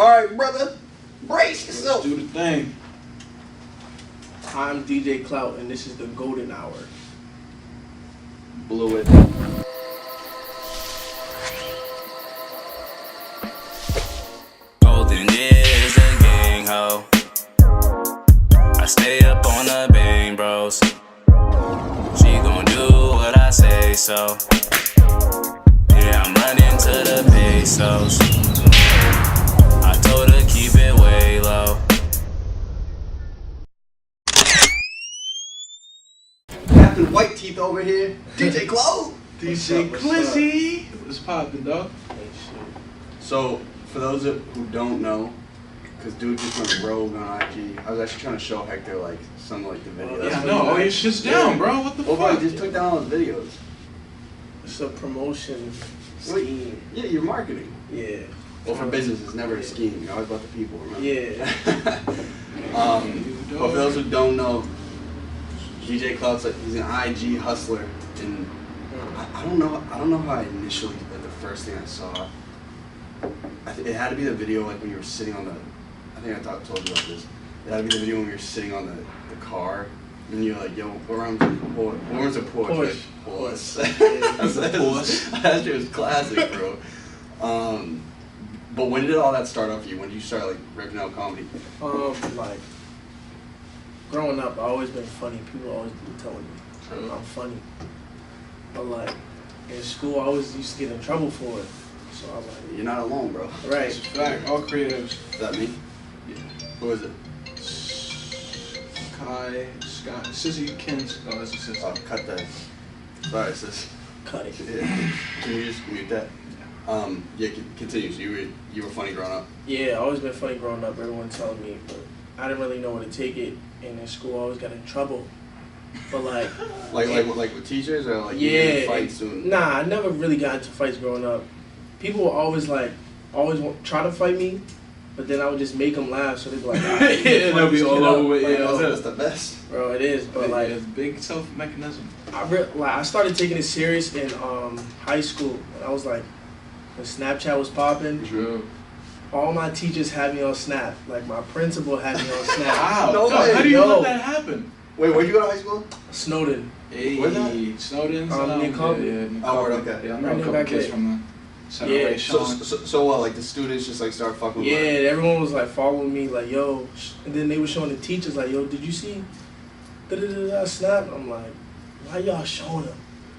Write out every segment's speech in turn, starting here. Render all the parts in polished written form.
Alright, brother. Brace yourself. Let's do the thing. I'm DJ Clout, and this is the Golden Hour. Blew it. Golden is a gang ho. I stay up on the bang bros. She gon' do what I say so. Yeah, I'm running to the pesos. I told her keep it way low. Captain White Teeth over here. DJ Clout. DJ Clizzy. What's poppin', dog? So, for those who don't know, because dude just went rogue on IG, I was actually trying to show Hector like some like the videos. Yeah, I know. All your shit's down, bro. What the Well, fuck? bro, I just took down all the videos. It's a promotion Wait, scheme. yeah, you're marketing. Yeah. Well, for business, it's never a scheme. You're always about the people, remember? Yeah. But for those who don't know, DJ Clout's like, he's an IG hustler, and I don't know how I initially, like the first thing I saw, it had to be the video like when you were sitting on the, I think I told you about this. It had to be the video when we were sitting on the car, and you're like, yo, where's the Porsche? That shit was classic, bro. But when did all that start off for you? When did you start like ripping out comedy? Like growing up, I always been funny. People always been telling me I'm funny. But like in school, I always used to get in trouble for it. So I was like, You're not alone, bro. right. It's a fact. All creatives. Is that me? Yeah. Who is it? Kai, Scott, Sissy, Kinks. Oh, that's your sister. Oh, cut that. Sorry, sis. Cut it. Yeah. Can you just mute that? Yeah, continue. So you were funny growing up? Yeah, I always been funny growing up. Everyone telling me, but I didn't really know where to take it. And in school, I always got in trouble. But like like with teachers or like you get in fights and nah, I never really got into fights growing up. People were always try to fight me, but then I would just make them laugh, so they'd be like, ah, yeah, they'll be all over with. Yeah, that's the best. Bro, it is. But like, it's a big self mechanism. I started taking it serious in high school. When I was like, when Snapchat was popping. True. All my teachers had me on Snap. Like my principal had me on Snap. Wow. No way. How do you let that happen? Wait, where'd you go to high school? Snowden. Hey, Where's that? Snowden's. Near Covey. Oh, okay. Yeah, I know Right a couple back kids there. from the Saturday. So what? Like the students just like start fucking with Yeah, like, everyone was like following me, like yo, and then they were showing the teachers like, yo, did you see Snap? I'm like, why y'all showing them?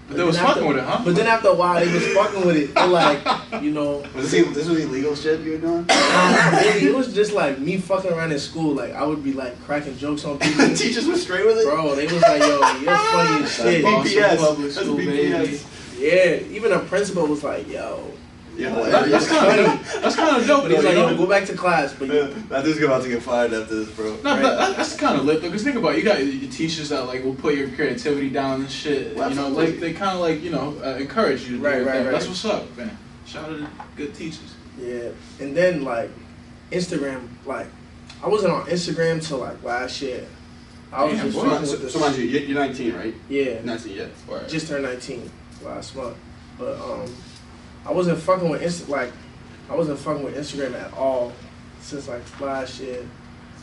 But they was fucking with it, huh? But then after a while, they was fucking with it. They're like, you know. this was illegal shit you were doing? Really, it was just like me fucking around in school. Like I would be like cracking jokes on people. The teachers were straight with it? Bro, they was like, yo, you're funny as shit. BPS. Public That's school, baby. Yeah, even a principal was like, yo. Yeah, That's kind of dope. But he's though, like, you yo, know? go back to class. But that dude's about to get fired after this, bro. No, Right. but that's kind of lit though. Cause think about it, you got your teachers that like will put your creativity down and shit. Well, you know, absolutely. like they kind of like encourage you to do Right, your right, thing. right. That's what's up, man. Shout out to good teachers. yeah, and then like Instagram, like I wasn't on Instagram till like last year. I was Damn, just boy. fucking with this. So mind you, you're 19, right? Yeah, 19, yeah. Right. just turned 19 last month. But I wasn't fucking with Instagram at all since like last year.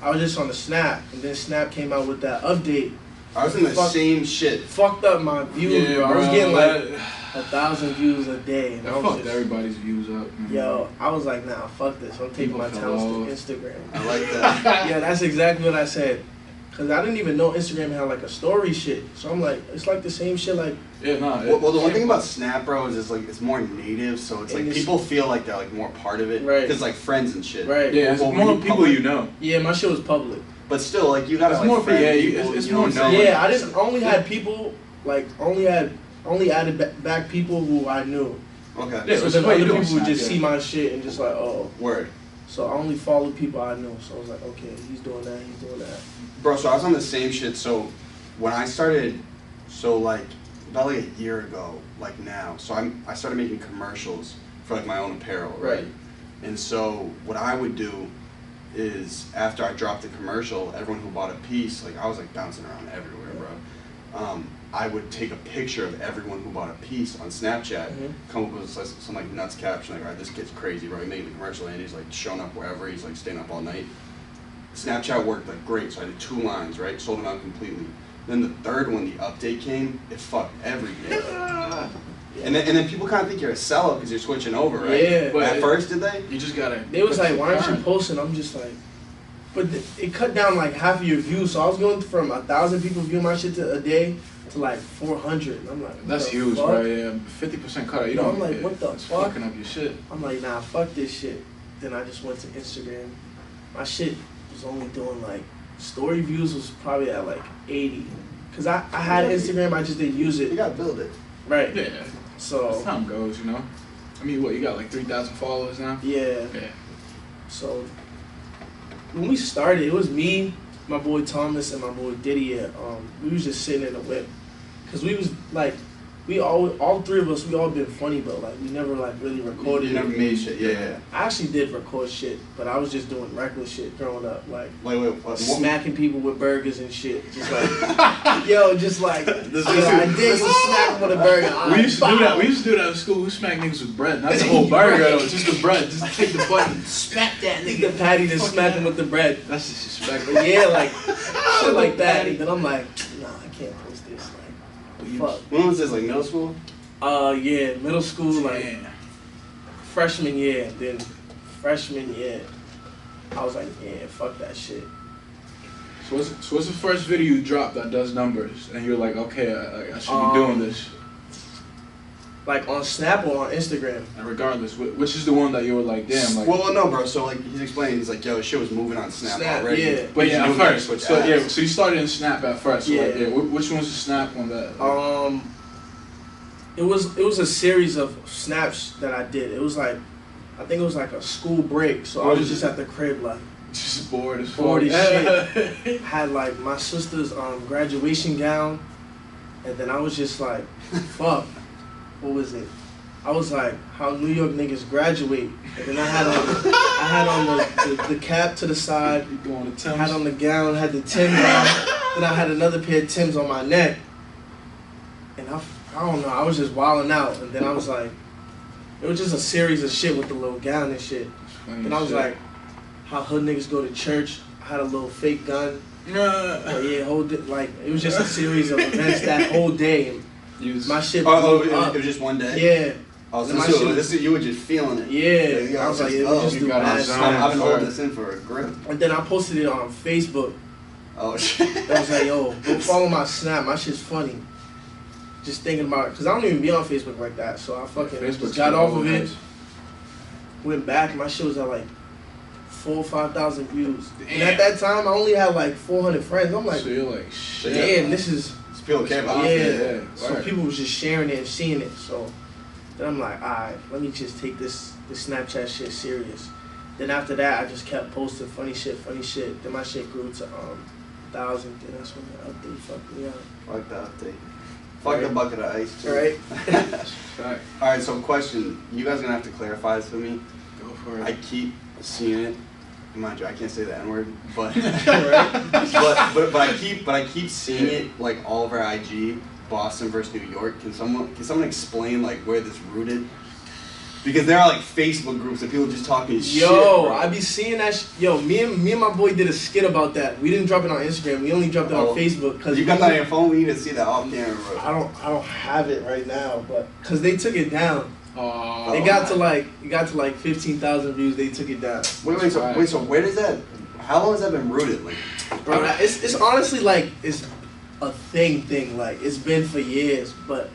I was just on the Snap, and then Snap came out with that update. I was in the same shit. Fucked up my views, Yeah, bro. I was getting like that 1,000 views a day, and I was fucked just, everybody's views up. Man. yo, I was like, nah, fuck this. I'm taking People my fell talents to off. Instagram. I like that. Yeah, that's exactly what I said. Cause I didn't even know Instagram had like a story shit. So I'm like, it's like the same shit. Like, Yeah, nah. Well, the one thing about Snap, bro, is like it's more native, so it's And like it's- people feel like they're like more part of it, Right. Because like friends and shit, right? Yeah, it's Well, more when you people public- you know. Yeah, my shit was public. But still, like you gotta It's like more for- friend yeah, people, it's you more don't know. so- Yeah, I just only had people like only added back people who I knew. Okay. Yeah, So it's then the way other you do people it, would Snap, just yeah. see my shit and just like, oh. Word. So I only followed people I knew. So I was like, okay, he's doing that, he's doing that. Bro, so I was on the same shit. So when I started, like about like a year ago, like now, so I started making commercials for like my own apparel, right? And so what I would do is after I dropped the commercial, everyone who bought a piece, like I was like bouncing around everywhere, bro. I would take a picture of everyone who bought a piece on Snapchat, come up with some like nuts caption, like, all right, this kid's crazy, bro. He made the commercial and he's like showing up wherever, he's like staying up all night. Snapchat worked like great, so I did 2 lines, right? Sold them out completely. Then the third one, the update came, it fucked everything. And then people kind of think you're a sellout because you're switching over, right? Yeah. But at first, did they? You just gotta. They was like, why aren't you posting? I'm just like, but it cut down like half of your views. So I was going from 1,000 people viewing my shit a day to like 400. And I'm like, that's huge, fuck? bro. Yeah, 50% cut out. You know, I'm like, what the it's fuck? fucking up your shit. I'm like, nah, fuck this shit. Then I just went to Instagram. My shit was only doing like, story views was probably at like 80. Cause I had Instagram, I just didn't use it. You gotta build it. Right. Yeah. So. As time goes, you know. I mean, what, you got like 3,000 followers now? Yeah. Yeah. So when we started, it was me, my boy Thomas, and my boy Diddy. We was just sitting in the whip, cause we was like, all 3 of us, we all been funny, but like we never like really recorded. You never made shit, yeah. I actually did record shit, but I was just doing reckless shit growing up, like Wait, smacking people with burgers and shit, just like, yo, just like, I did smack them with a burger. We used to do that. We used to do that at school. We smack niggas with bread, not the whole burger though, just the bread. Just take the button, smack that nigga. The patty, just smack them with the bread. That's disrespectful. But yeah, like shit like that. And then I'm like, nah, I can't post this. Like, fuck. When was this? Like middle school? Yeah, middle school, like Damn. freshman year. Then freshman year, I was like, yeah, fuck that shit. So what's the first video you dropped that does numbers, and you're like, okay, I should be doing this? Like on Snap or on Instagram? And regardless, which is the one that you were like, damn, like. Well, no, bro. So like he's explaining, he's like, yo, shit was moving on Snap already. Yeah. But yeah, at first. So yeah, so you started in Snap at first. So Yeah. like, yeah. Which one's the Snap one that? Like, It was a series of snaps that I did. It was like, I think it was like a school break. So I was just at the crib like. just bored as fuck. Bored as shit. Had like my sister's graduation gown, and then I was just like, fuck. What was it? I was like, how New York niggas graduate. And then I had on the cap to the side. You going to Tim's? Had on the gown, had the Timbs on. Then I had another pair of Timbs on my neck. And I don't know, I was just wilding out. And then I was like, it was just a series of shit with the little gown and shit. And I was like, how hood niggas go to church. I had a little fake gun. But yeah, like, it was just a series of events that whole day. My shit. It was just one day. Yeah. Oh, so you were just feeling it. Yeah. Like, I was like, yeah, we just do mad shit. I've been holding this in for a grip. And then I posted it on Facebook. Oh shit. I was like, yo, go follow my Snap. My shit's funny. Just thinking about it, cause I don't even be on Facebook like that. So I fucking just got off of it. Went back. My shit was at like 4,000 or 5,000 views. Damn. And at that time, I only had like 400 friends. I'm like, so you're like, shit. Damn, this is. People care about it. Yeah. So people was just sharing it and seeing it. So then I'm like, alright, let me just take this Snapchat shit serious. Then after that, I just kept posting funny shit. Then my shit grew to 1,000. Then that's when the update fucked me up. Fuck the update. Fuck the bucket of ice too. Right. Alright, so question. You guys are gonna have to clarify this for me. Go for it. I keep seeing it. Mind you, I can't say the N-word, but Right. but I keep seeing it like all over IG, Boston versus New York. Can someone explain like where this rooted? Because there are like Facebook groups of people just talking shit. Yo, I be seeing that. Yo, me and my boy did a skit about that. We didn't drop it on Instagram. We only dropped it on Facebook. Cause you got that on your phone. We need to see that off camera, bro. I don't have it right now, but cause they took it down. Oh, It got to like 15,000 views. They took it down. Wait. So where does that? How long has that been rooted? Like, Bro, it's honestly like it's a thing. Like it's been for years, but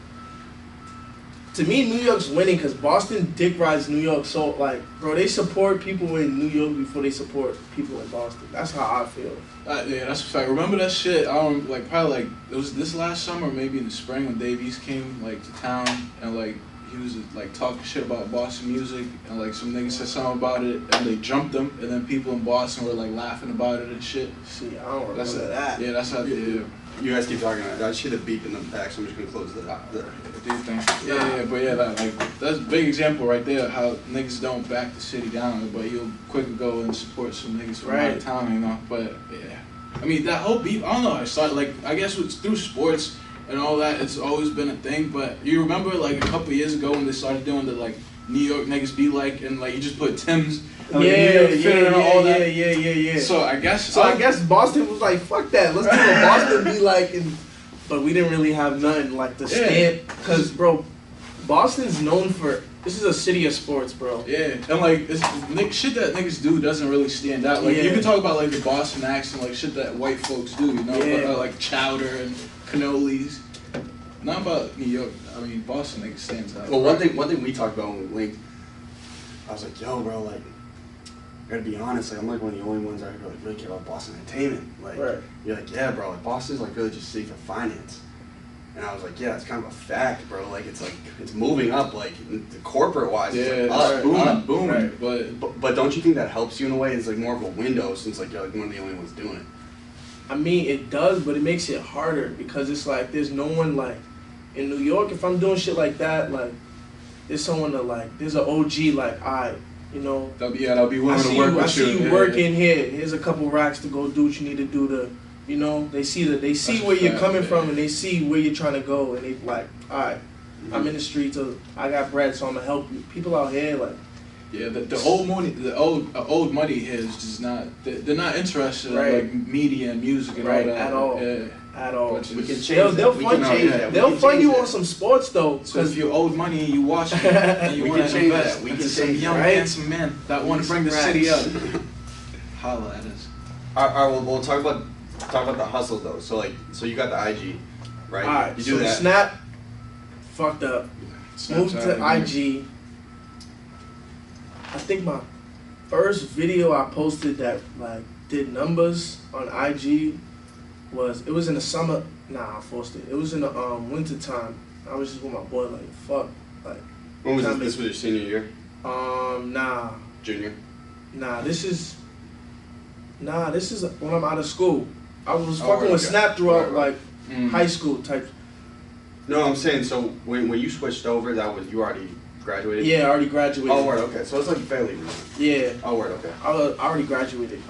to me, New York's winning because Boston dick rides New York. So like, bro, they support people in New York before they support people in Boston. That's how I feel. Yeah, that's a fact. Remember that shit? I don't like probably like it was this last summer, maybe in the spring when Dave East came like to town and like. He was like talking shit about Boston music, and like some niggas said something about it, and they jumped him, and then people in Boston were like laughing about it and shit. See, I don't remember that. Yeah, that's how they do. you guys keep talking about it. I just hear the beep in the back, so I'm just gonna close the These things. Yeah, but yeah, that's a big example right there. How niggas don't back the city down, but you'll quickly go and support some niggas from out of town, you know. But yeah, I mean that whole beef. I don't know. I started like I guess it's through sports. and all that. It's always been a thing. But you remember like a couple years ago when they started doing the like New York niggas be like, and like you just put Tim's. And, like, Yeah. So I guess. Boston was like, fuck that. Let's do what Boston be like, but we didn't really have nothing like the stamp. Cause bro, Boston's known for. This is a city of sports, bro. Yeah, and like shit that niggas do doesn't really stand out. Like you can talk about like the Boston accent, like shit that white folks do, you know, but, like chowder and cannolis. Not about New York. I mean, Boston niggas stands out. Well, one thing we talked about when we linked, I was like, yo, bro, like, I gotta be honest, like I'm like one of the only ones that really care about Boston entertainment. Like, you're like, yeah, bro, like Boston's like really just a city for finance. And I was like, yeah, it's kind of a fact, bro. Like, it's moving up, like, corporate-wise. It's like, booming. Right. But don't you think that helps you in a way? It's like more of a window since like you're like one of the only ones doing it. I mean, it does, but it makes it harder because it's like there's no one like in New York. If I'm doing shit like that, like there's someone to like, there's an OG like you know. They'll be willing to work with you. I see you working here. Here's a couple racks to go do what you need to do to. You know, they see where you're coming from, and they see where you're trying to go, and they like, all right, I'm in the streets, I got bread, so I'm gonna help you. People out here, like, yeah, the old money here is just not. They're not interested in like media and music and all that at all. Yeah. At all. We can change that. They'll fund you on some sports though. So if you're old money and you watch it and you want to invest, we can some young handsome men that want to bring the city up. Holla at us. All right, well, we'll talk about the hustles though. So you got the IG, right? Alright, you do that. Snap fucked up. Moved to IG. I think my first video I posted that like did numbers on IG was in the summer. Nah, I forced it. It was in the winter time. I was just with my boy like fuck. Like When was this? This was your senior year? Nah. Junior? Nah, this is when I'm out of school. I was fucking with Snap throughout like high school type. No, I'm saying so when you switched over, that was you already graduated? Yeah, I already graduated. Oh, word, okay. So it's like fairly recent. Yeah. Oh, word, okay. I already graduated.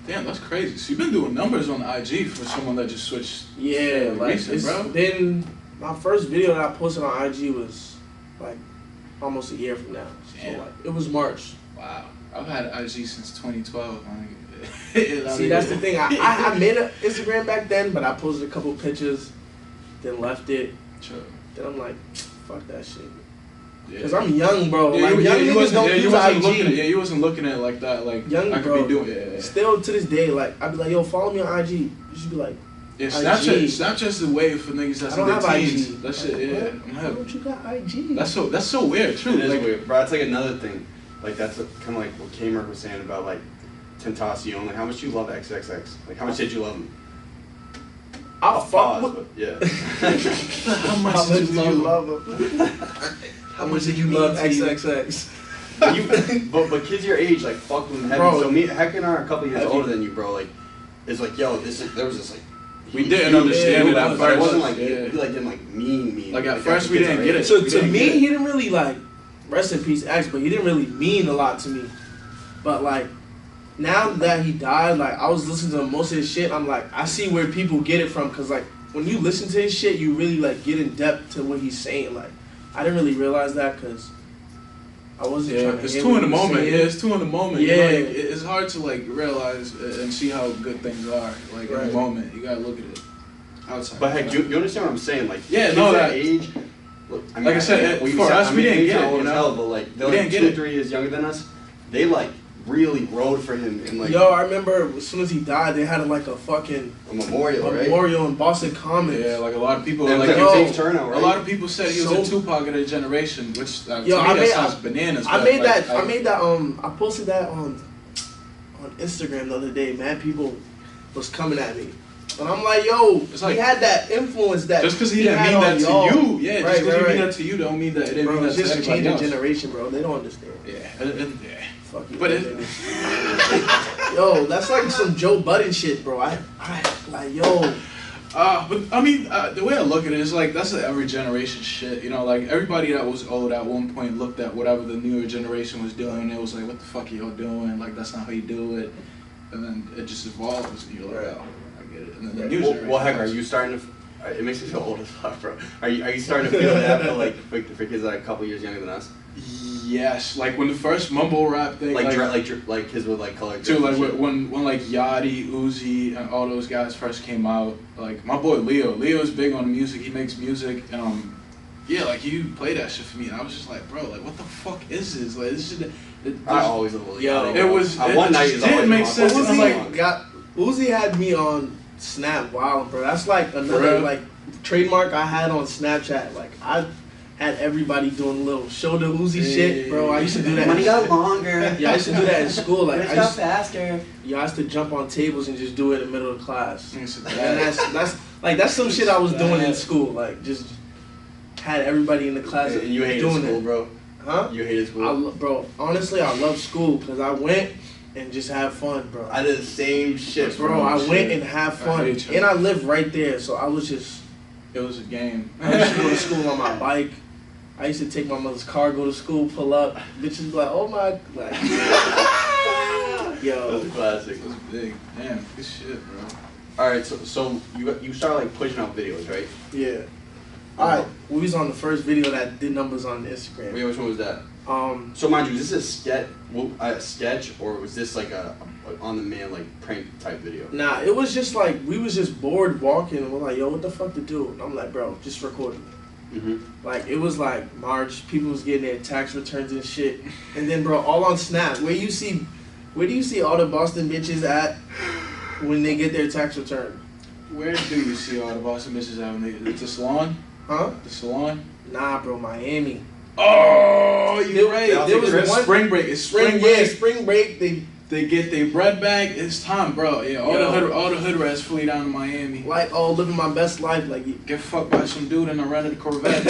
Damn, that's crazy. So you've been doing numbers on IG for someone that just switched. Yeah, like recent, bro. Then my first video that I posted on IG was like almost a year from now. So like it was March. Wow. I've had IG since 2012. See, that's the thing. I made an Instagram back then, but I posted a couple pictures, then left it. Sure. Then I'm like, fuck that shit. Yeah. Cause I'm young, bro. Yeah, like young niggas don't use IG. You wasn't looking at it like that. Like young, I could bro, be doing it. Yeah. Still to this day, like I'd be like, yo, follow me on IG. You should be like, yeah, Snapchat's the way for niggas that's in their teens. IG. That shit, yeah. Why don't you got IG? That's so weird, true. It is weird, bro. It's like another thing. Like that's kind of like what Kamer was saying about like Tentacion. Like how much do you love XXX? Like how much did you love him? I'll fuck with. Yeah. How much did you love him? How much did you love XXX? But kids your age like fuck with him heavy. Bro, so me, Hector and I are a couple years older than you, bro. Like it's like yo, there was this like. We didn't understand it at first. It wasn't like he didn't like mean. Like at first we didn't get it. So to me, he didn't really like. Rest in peace, X, but he didn't really mean a lot to me. But like, now that he died, like I was listening to most of his shit. I'm like, I see where people get it from, cause like when you listen to his shit, you really like get in depth to what he's saying. Like, I didn't really realize that, cause I wasn't trying to. It's two in the moment. Yeah, it's two in the moment. Yeah, like, it's hard to like realize and see how good things are. Like in the moment, you gotta look at it outside. But heck, you understand what I'm saying? Like, yeah, no, that age. Look, I mean, like I said, for us, we didn't get it, you know? But like, they're like 2 or 3 years younger than us. They like really rode for him and like. Yo, I remember as soon as he died, they had like a fucking memorial in Boston Commons. Yeah, like a lot of people. Like, like turnout, right? A lot of people said he was a Tupac of their generation, which to me that sounds bananas. I made that. I posted that on Instagram the other day. Man, people was coming at me. And I'm like, yo, it's like, he had that influence that just because he didn't mean that to you, yeah, just because he mean that to you don't mean that it didn't mean that to anybody else. It's just changing generation, bro. They don't understand. Yeah. Fuck you. But yo, that's like some Joe Budden shit, bro. I like, yo. But I mean, the way I look at it is like that's every generation shit. You know, like everybody that was old at one point looked at whatever the newer generation was doing, and it was like, what the fuck are y'all doing? Like that's not how you do it. And then it just evolves, and you're like, oh. And then the well, heck, are you starting to? It makes me feel old as fuck, bro. Are you starting to feel that for kids that are a couple years younger than us? Yes, like when the first mumble rap thing, like kids with like color. Too, like when like Yachty, Uzi, and all those guys first came out. Like my boy Leo's big on music. He makes music. Yeah, like he played that shit for me, and I was just like, bro, like what the fuck is this? Like this shit. I always love Yachty. It was one night. It didn't make sense. Uzi had me on Snap. Wow, bro, that's like another like trademark I had on Snapchat. Like I had everybody doing a little shoulder Uzi shit, bro. I used to do that. Money got longer. Yeah, I used to do that in school. Like I got faster. Yeah, I used to jump on tables and just do it in the middle of class. And that's some shit I was doing in school. Like just had everybody in the class. And you hated doing school, it. bro. Huh? You hated school, bro. Honestly, I love school because I went and just had fun, bro. I did the same shit, bro. I went and had fun, and I lived right there, so I was just. It was a game. I used to go to school on my bike. I used to take my mother's car, go to school, pull up. Bitches be like, oh my, like, yo. That's a classic. It was big. Damn, good shit, bro. All right, so you started like pushing out videos, right? Yeah. All right, we was on the first video that did numbers on Instagram. Wait, which one was that? So mind you, is this a sketch, or was this like a on the man like prank type video? Nah, it was just like we was just bored walking, and we're like, yo, what the fuck to do? And I'm like, bro, just record me. Like it was like March, people was getting their tax returns and shit, and then bro, all on Snap. Where do you see all the Boston bitches at when they get their tax return? Where do you see all the Boston bitches at when they the salon? Huh? The salon? Nah, bro, Miami. Oh, you're right. There was one spring break. It's spring break. Yeah, spring break. They get their bread back. It's time, bro. Yeah, all the hood rats flee down to Miami. Like, oh, living my best life. Like, get fucked by some dude in a rented Corvette.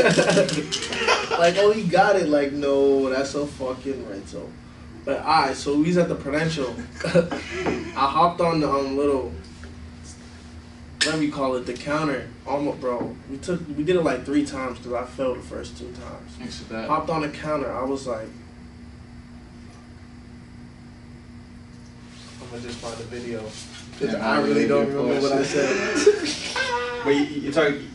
like, oh, he got it. Like, no, that's a fucking rental. But alright, so we was at the Prudential. I hopped on the little, whatever you call it, the counter. Almost, bro. We did it like 3 times because I failed the first 2 times. Thanks to that. Hopped on the counter. I was like, I'm gonna just find the video. Yeah, I really don't remember what I said. Wait,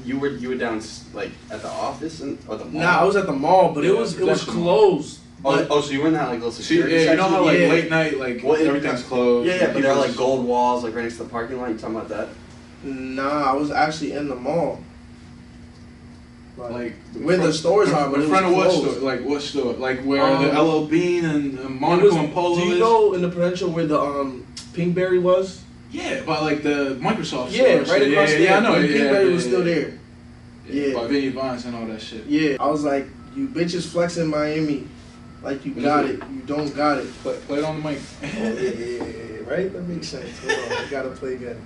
you were down like at the office or the mall? Nah, I was at the mall, but it was closed. Oh, so you were in that like little security section? You know how like late night, like everything's closed. Yeah, but there are like gold walls like right next to the parking lot. You talking about that? Nah, I was actually in the mall. Like where the stores are, but in front of what store? Like what store? Like where the LL Bean and Monaco and Polo do you is? know in the Prudential where the Pinkberry was? Yeah, by like the Microsoft store. Right across there. Yeah, I know. Pinkberry was still there. Yeah, by Vinny Vines and all that shit. Yeah, I was like, you bitches flexing Miami, like you got it, you don't got it. Play it on the mic. Yeah, right? That makes sense. Hold on, you gotta play again.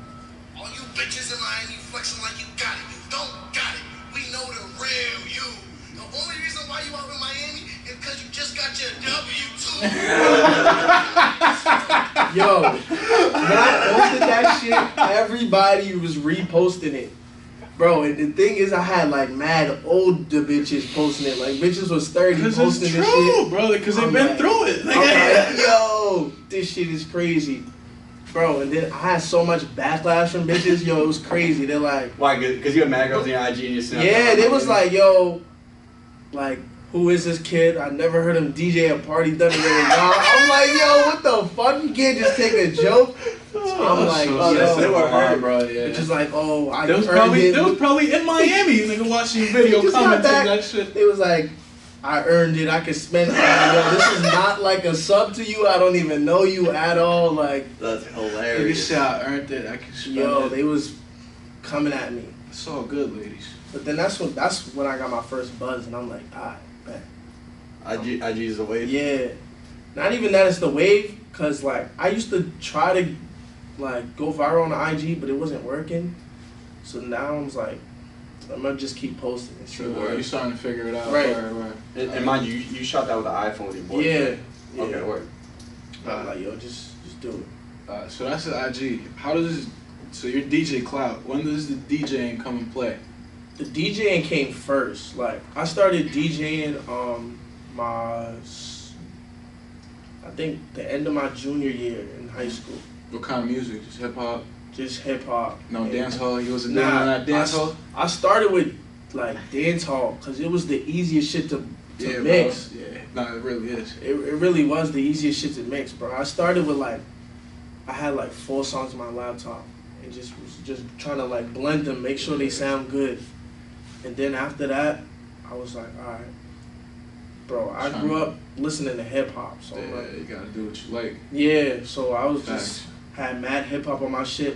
All you bitches in Miami flexing like you got it, you don't got it. We know the real you. The only reason why you out in Miami is because you just got your W-2. Yo, when I posted that shit, everybody was reposting it. Bro, and the thing is, I had like mad older bitches posting it. Like bitches was 30 posting this shit. Because it's true, brother, because they've been through it. I'm like, yo, this shit is crazy. Bro, and then I had so much backlash from bitches, yo, it was crazy. They're like... Why? Because you had mad girls in your IG and you snap. Yeah, they was like, yo, like, who is this kid? I never heard him DJ a party done it. I'm like, yo, what the fuck? You can't just take a joke. I'm like, yo, they were hurt, bro. Yeah. It's just like, oh, I They was probably in Miami, nigga, watching your video, commenting that shit. It was like, I earned it. I could spend it. Yo, this is not like a sub to you. I don't even know you at all. Like, that's hilarious. Nigga said I earned it. I could spend it. They was coming at me. It's all good, ladies. But then that's when I got my first buzz, and I'm like, alright, bet. IG is the wave. Yeah, not even that it's the wave, cause like I used to try to like go viral on the IG, but it wasn't working. So now I'm like, I'm gonna just keep posting it. You're starting to figure it out. Right. And mind you, you shot that with the iPhone with your boy. Yeah. Okay, work. I'm like, yo, just do it. So that's the IG. So you're DJ Clout. When does the DJing come and play? The DJing came first. Like I started DJing I think the end of my junior year in high school. What kind of music? Just hip hop? just hip hop. No dance hall. You wasn't doing that dance hall. I started with like dance hall because it was the easiest shit to mix. Bro. Yeah, no, it really is. It really was the easiest shit to mix, bro. I started with like, I had like 4 songs on my laptop and just was just trying to like blend them, make sure they sound good. And then after that, I was like, all right, bro. I grew up listening to hip hop, so I'm like, you gotta do what you like. Yeah, so I was just had mad hip hop on my shit.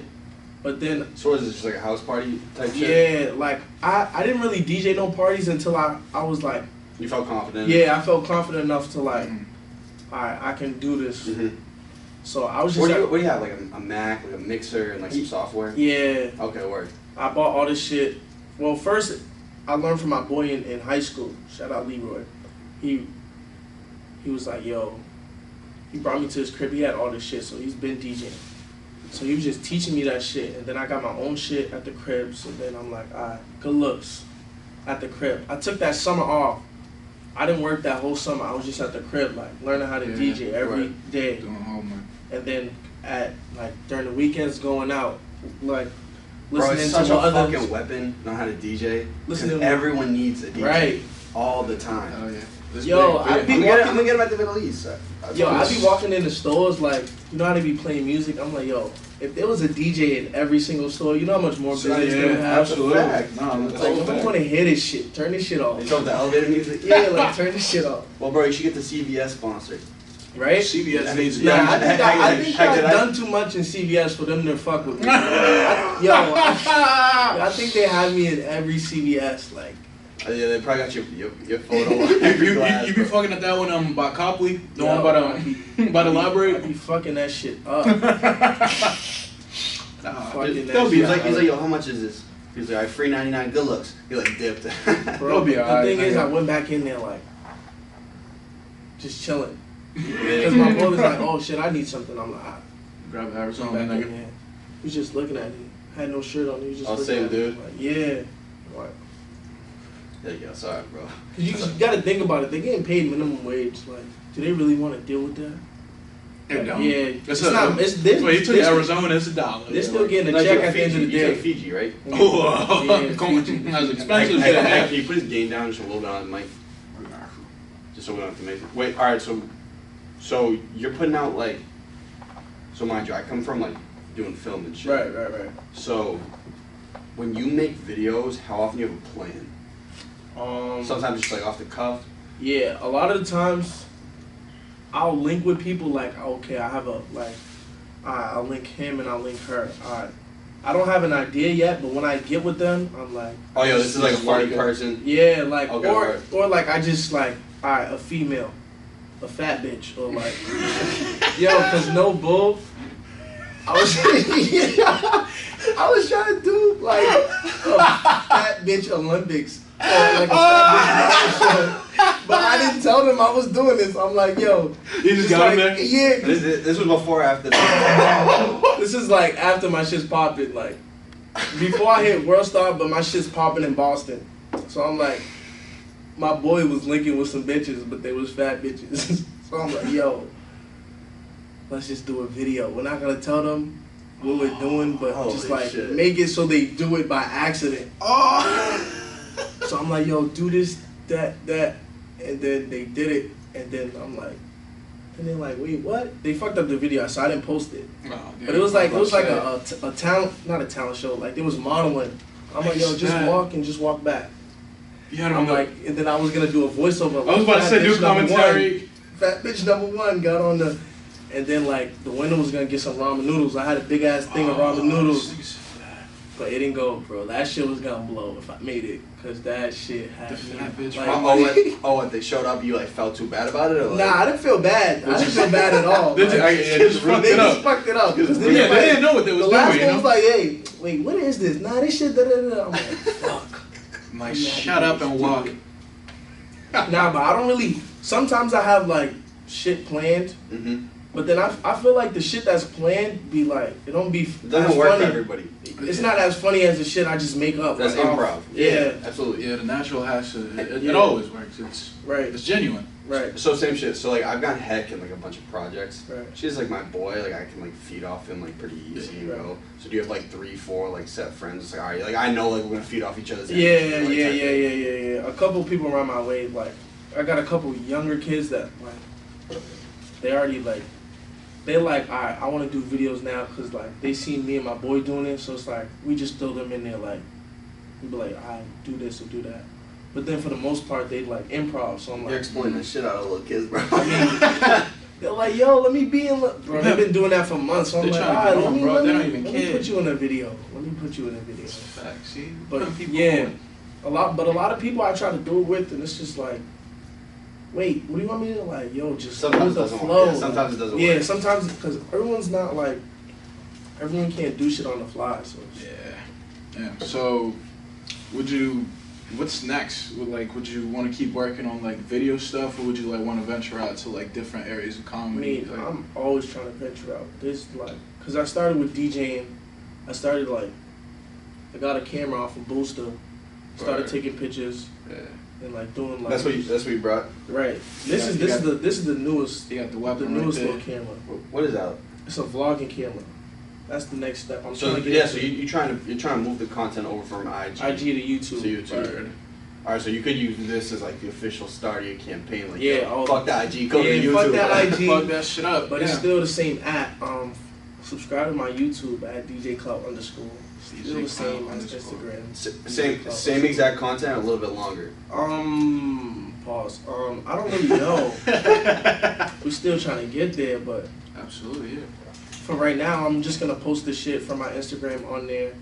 But then, so was it just like a house party type shit? Yeah, like I didn't really DJ no parties until I was like. You felt confident? Yeah, I felt confident enough to like, alright, I can do this. So I was just. What do you have? Like a Mac, like a mixer, and like some software? Yeah. Okay, word. I bought all this shit. Well, first I learned from my boy in high school. Shout out Leroy. He was like, yo. He brought me to his crib. He had all this shit, so he's been DJing. So he was just teaching me that shit, and then I got my own shit at the crib. So then I'm like, alright, good looks at the crib. I took that summer off. I didn't work that whole summer. I was just at the crib, like learning how to DJ every day. Doing homework. And then at like during the weekends, going out, like Bro, listening it's such to a others. fucking weapon. Know how to DJ. Listening to everyone needs a DJ. Right. All the time. Oh yeah. Yo, I'm gonna get him at the Middle East. Yo, I be walking in the stores like, you know how they be playing music? I'm like, yo, if there was a DJ in every single store, you know how much more business they would have? Absolutely. No, that's like, if I want to hear this shit, turn this shit off. They told the elevator music? Yeah, like, turn this shit off. Well, bro, you should get the CVS sponsored. Right? CVS needs I think I've done too much in CVS for them to fuck with me. I think they have me in every CVS, like. Yeah, they probably got your photo. you be fucking at that one by Copley, the one by the library. I be fucking that shit up. He's like, yo, how much is this? He's like, all right, free 99, good looks. He like dipped. Bro, the thing is, I went back in there like, just chilling. Because my boy was like, oh shit, I need something. I'm like, grab the Arizona. Back in there. He was just looking at me. Had no shirt on. He was just looking same at me. dude. Like, yeah. Like, there you go, sorry, bro. Cause you gotta think about it. They're getting paid minimum wage. Like, do they really want to deal with that? Yeah, it's not. It's this. Well, he took Arizona. It's $1. They're still getting a check at the end of the day. You take Fiji, right? Oh, Fiji. That's expensive. Can you put his gain down just a little bit on the mic? Just so we don't have to make it. Wait, all right. So you're putting out like. So mind you, I come from like doing film and shit. Right. So when you make videos, how often do you have a plan? Sometimes just like off the cuff. Yeah, a lot of the times I'll link with people like, okay, I have a like, I'll link him and I'll link her. Alright, I don't have an idea yet, but when I get with them, I'm like, oh yo, this is like a funny person. Yeah, like okay, or like I just like, alright, a female, a fat bitch, or like, yo, cause no bull. I was trying to do like a fat bitch Olympics. Like a but I didn't tell them I was doing this. I'm like, yo. You just got in there? Yeah. This was before or after This is like after my shit's popping. Like, before I hit World Star, but my shit's popping in Boston. So I'm like, my boy was linking with some bitches, but they was fat bitches. So I'm like, yo, let's just do a video. We're not going to tell them what we're doing, but just like make it so they do it by accident. So I'm like, yo, do this, that, and then they did it, and then I'm like, and they're like, wait, what? They fucked up the video, so I didn't post it. But it was like a talent, not a talent show. Like, it was modeling. I'm like, yo, just walk and just walk back. I'm like, and then I was gonna do a voiceover. I was about to say, do commentary. Fat bitch #1 got on the, and then like the winner was gonna get some ramen noodles. I had a big ass thing of ramen noodles. But it didn't go, bro. That shit was gonna blow if I made it, cause that shit had me. Like, what? They showed up. You like felt too bad about it, or like? Nah, I didn't feel bad. I didn't feel bad at all. They just fucked it up. Fucked it up. They didn't know what they was doing. The last one was like, hey, wait, what is this? Nah, this shit. I'm like, fuck. I'm like, shut up and walk. Nah, but I don't really. Sometimes I have like shit planned. But then I feel like the shit that's planned be like, it don't be it doesn't work for everybody. It's not as funny as the shit I just make up. That's like, improv. Yeah, absolutely. Yeah, the natural has to. It always works. It's right. It's genuine. Right. So same shit. So like I've got Heck in like a bunch of projects. Right. She's like my boy. Like I can like feed off him like pretty easy, you know. So do you have like 3, 4 like set friends? It's like all right, like I know like we're gonna feed off each other's. Yeah. A couple people around my way, like I got a couple younger kids that like they already like they're like, all right, I want to do videos now because like they see me and my boy doing it, so it's like we just throw them in there like we be like, all right, do this or do that. But then for the most part, they like improv, so I'm like... You're exploiting the shit out of little kids, bro. I mean, they're like, yo, let me be in... Bro, they've been doing that for months, so I'm like, all right, let me put you in a video. Let me put you in a video. Fact, see? But yeah, a lot of people I try to do it with, and it's just like, wait, what do you want me to do? Like, yo, just sometimes the it doesn't flow. work. Yeah, sometimes it doesn't work. Yeah, sometimes, because everyone's not like... Everyone can't do shit on the fly, so... Yeah. So, what's next? Would you want to keep working on like video stuff, or would you like want to venture out to like different areas of comedy? I mean, I'm always trying to venture out. This like, cause I started with DJing. I started like, I got a camera off of Booster, started taking pictures, and like doing like. That's what you brought. Right. This is the newest. You got the weapon. The newest little camera. What is that? It's a vlogging camera. That's the next step. So you're trying to move the content over from IG to YouTube. To YouTube. Right. All right, so you could use this as like the official start of your campaign. Like, fuck the IG, go to YouTube. Fuck that IG. Fuck that shit up. But it's still the same at. Subscribe to my YouTube at DJ Clout _. Still the same as Instagram. Same exact content, a little bit longer. Pause. I don't really know. We're still trying to get there, but absolutely, yeah. For right now, I'm just gonna post the shit from my Instagram on there,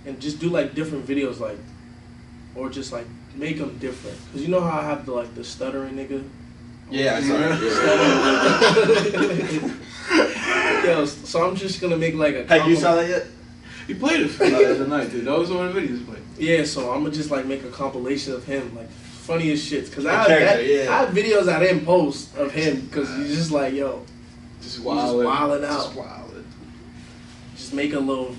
and just do like different videos, like, or just like make them different. Cause you know how I have the stuttering nigga. Yeah, I saw it. Yo, so I'm just gonna make like a. Hey, you saw that yet? You played it for the other night, dude. That was one of the videos you played. Yeah, so I'm gonna just like make a compilation of him, like funniest shits. Cause I have videos I didn't post of him, cause he's just like, yo. Just wilding out. Just make a little,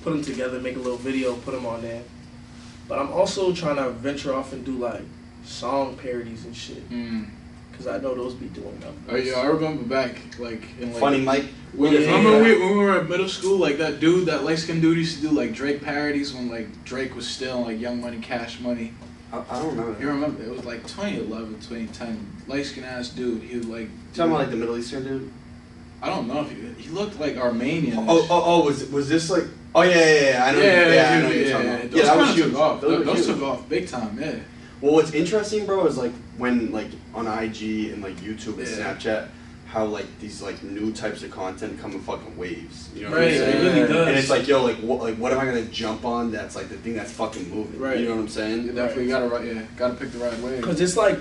put them together, make a little video, put them on there. But I'm also trying to venture off and do like song parodies and shit. Cause I know those be doing them. Oh yeah, I remember back like in like Funny Mike. Remember when we were at middle school, like that dude, that light skinned dude used to do like Drake parodies when like Drake was still like Young Money, Cash Money. I don't remember that. You remember? It was like 2011, 2010. Light-skinned ass dude. He was like... Talking about like the Middle Eastern dude? I don't know if he looked like Armenian. Was this like... Oh yeah. I know. I know you're talking about. Those that was took off. Those took off big time. Yeah. Well, what's interesting, bro, is like when like on IG and like YouTube and Snapchat, how like these like new types of content come in fucking waves. You know what I'm saying? It really does. And it's like, yo, like what am I gonna jump on? That's like the thing that's fucking moving. Right. You know what I'm saying? You definitely gotta pick the right wave. Cause it's like,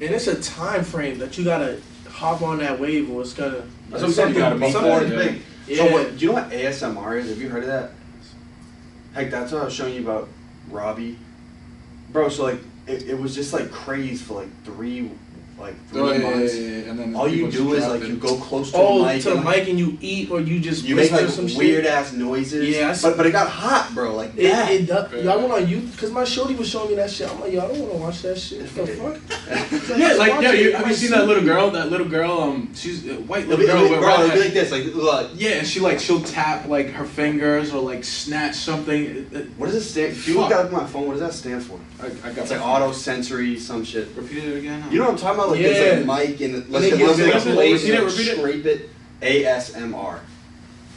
and it's a time frame that you gotta hop on that wave, or it's gonna. That's what I'm saying. You gotta be big. Yeah. So do you know what ASMR is? Have you heard of that? Heck, that's what I was showing you about Robbie. Bro, so like it was just like craze for like 3 months. And then all you do is like you go close to the mic and you eat, or you just make like some weird ass noises. Yeah, but it got hot, bro. Like that. Y'all went on YouTube because my shorty was showing me that shit. I'm like, yo, I don't want to watch that shit. What the fuck? Yeah, like have you seen that little girl? That little girl, she's a white little girl. Bro, it'd be like this, like yeah, and she'll tap like her fingers or like snatch something. What does it stand? If you look at my phone, what does that stand for? I got it's like auto sensory some shit. Repeat it again. You know what I'm talking about? Like this like mic and scrape it. ASMR.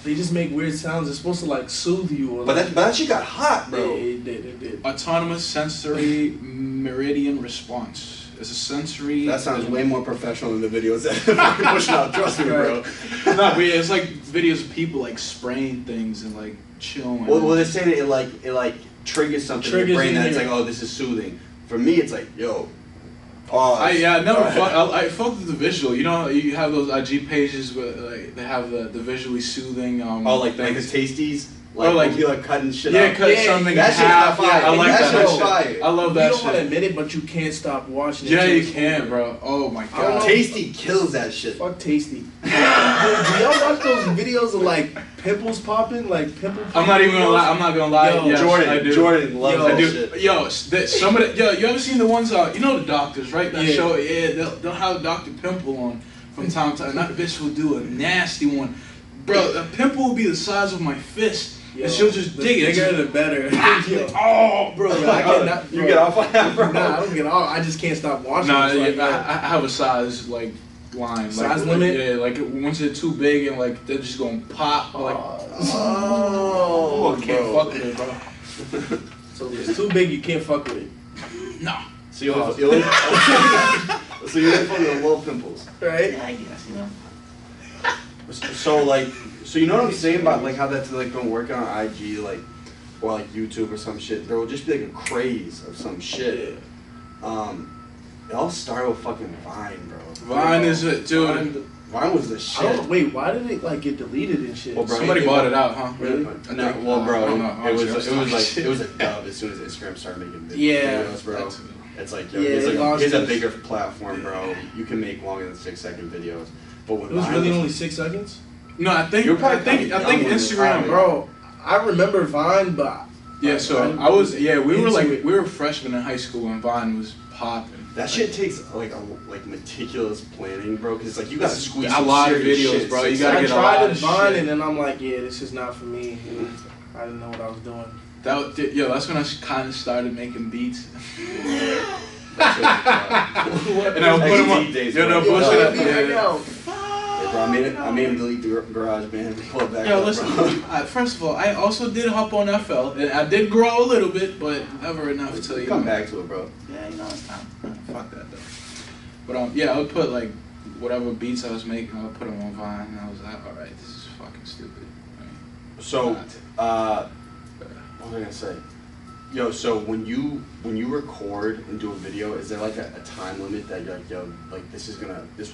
They just make weird sounds. It's supposed to like soothe you. Or but that shit got hot, bro. It did. Autonomous sensory meridian response. It's a sensory. That sounds way more professional than the videos that we're pushing out. Trust me, bro. No, but yeah, it's like videos of people like spraying things and like chilling. Well, they're saying it like triggers something in your brain that it's like, oh, this is soothing. For me, it's like, yo. Pause. I fuck with the visual. You know, you have those IG pages where like they have the visually soothing. Like the tasties. Like he like cutting shit yeah, up. cut something in that half. shit's fire. I like that that shit's fire. I love that You don't shit. want to admit it, but you can't stop watching it. Yeah, till you it's can, over. bro. Oh my I don't god. know. Tasty kills that shit. Fuck Tasty. Dude, do y'all watch those videos of like pimples popping? Like pimple popping? I'm not even gonna lie. I'm not gonna lie. Yo, Yes, I do. Jordan loves I that do. shit. Yo, some of the, you ever seen the ones you know the doctors, right? That show, they'll have Dr. Pimple on from time to time. That bitch will do a nasty one. Bro, a pimple will be the size of my fist. Yo, and she'll just dig it. Bigger the better. Oh, bro. Yo, I cannot, You get off on that, bro. Nah, I don't get off. I just can't stop watching. Nah, It's like, I have a size like line. Size like, limit? Yeah, like once they're too big and like they're just gonna pop. Like, oh, I can't bro. fuck with it, bro. So if it's too big, you can't fuck with it. No. So you live so you live for the little pimples. Right? I guess, you know. So like, so you know what I'm saying about like how that's like been working on IG like, or like YouTube or some shit. There will just be like a craze of some shit. It all started with fucking Vine, bro. Vine is it, dude. Vine was the I shit. don't, wait, why did it like get deleted and shit? Well, bro, Somebody bought it out, huh? Really? No, well, bro, I don't know. it was Honestly, like it was a dub as soon as Instagram started making videos, Yeah. bro. It's like, yo, Yeah, here's a bigger platform, bro. You can make longer than 6-second videos. But when It was Vine really only 6 seconds? No, I think You're probably I think young when Instagram, it was Bro, I remember Vine, but Yeah, I so didn't I was really we were into like it. we were freshmen in high school when Vine was popping. that shit takes like meticulous planning, bro. Because it's like you gotta squeeze a some lot of serious videos, shit, bro. six You gotta I get a tried lot it of Vine shit. and then I'm like, yeah, this is not for me. I didn't know what I was doing. That's when I kind of started making beats. That's And I would put them on. deep days, Yo, no bro. bullshit. Yo, Yeah, bro, I made him delete the garage, man. Pull it back Yo, up, listen. bro. First of all, I also did hop on FL, and I did grow a little bit, but never enough to Come back to it, bro. Yeah, you know it's time. Fuck that though. But yeah, I would put like whatever beats I was making, I would put them on Vine, and I was like, all right, this is fucking stupid. So, what was I gonna say? Yo, so when you record and do a video, is there like a time limit that you're like, yo, like this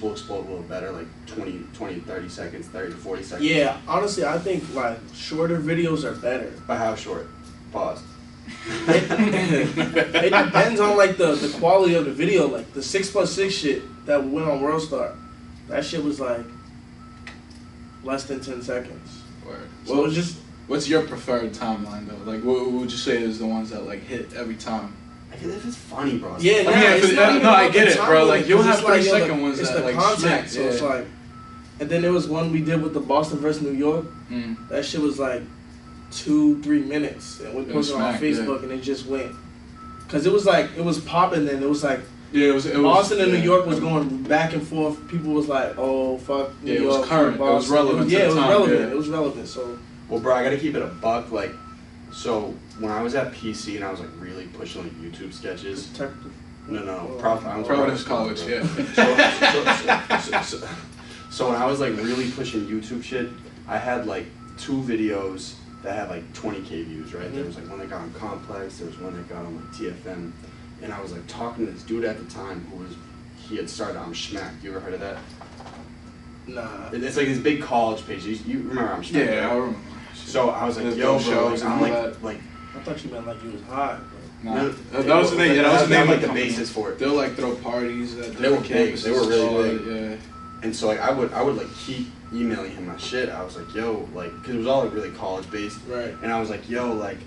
will explode a little better, like 20, 30 seconds, 30 to 40 seconds? yeah, honestly, I think like shorter videos are better. By how short? Pause. It depends on like the quality of the video. Like the 6+6 shit that went on WorldStar, that shit was like less than 10 seconds. Word. So it was just. What's your preferred timeline though? Like, what would you say is the ones that like hit every time? I feel if it's funny, bro. Yeah, I mean, it's not even no, I about get the it, time bro. limit, Like, you'll 'cause have it's like, 3-second ones it's that the like content, smack. so it's like. And then there was one we did with the Boston versus New York. That shit was like 2-3 minutes, and we posted it on Facebook, and it just went. Cause it was popping, then it was like. Yeah, it was Boston and New York was going back and forth. People was like, "Oh fuck, New Yeah, it York, was current. fuck It was Boston." relevant to Yeah, the it was time, relevant. yeah. It was relevant. So Well, bro, I gotta keep it a buck. Like, so when I was at PC and I was like really pushing like YouTube sketches. No, Providence College, bro. yeah. So when I was like really pushing YouTube shit, I had like 2 videos that had like 20K views, right? There was like one that got on Complex, there was one that got on like TFM, and I was like talking to this dude at the time he had started on Schmack. You ever heard of that? nah. It's like this big college page. You remember on Schmack? Yeah, right? I remember. So I was like, There's yo, no bro, shows I'm and like, all that. like. I thought you meant like you was hot. Nah, that was the name. Yeah, that was the name. Like of the company. basis for it. They'll like throw parties at They were different big. campuses. They were really all big. that, yeah. And so like I would like keep emailing him my shit. I was like, yo, like, cause it was all like really college based. Right. And I was like, yo, like,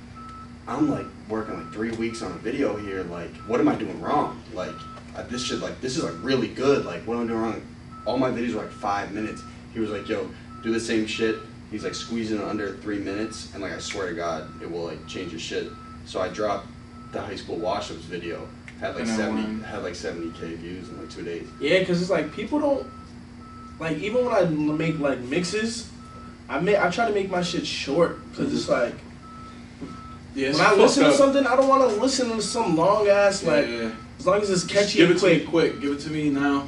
I'm like working like 3 weeks on a video here. Like, what am I doing wrong? Like, this is like really good. Like, what am I doing wrong? All my videos were like 5 minutes. He was like, yo, do the same shit. He's like squeezing it under 3 minutes, and like I swear to God, it will like change your shit. So I dropped the high school wash-ups video. Had like 70K views in like 2 days. Yeah, cause it's like people don't like even when I make like mixes, I try to make my shit short because it's like Yeah, when I listen to something, I don't want to listen to some long ass like. Yeah. As long as it's catchy Give and it to quick. me quick. Give it to me now.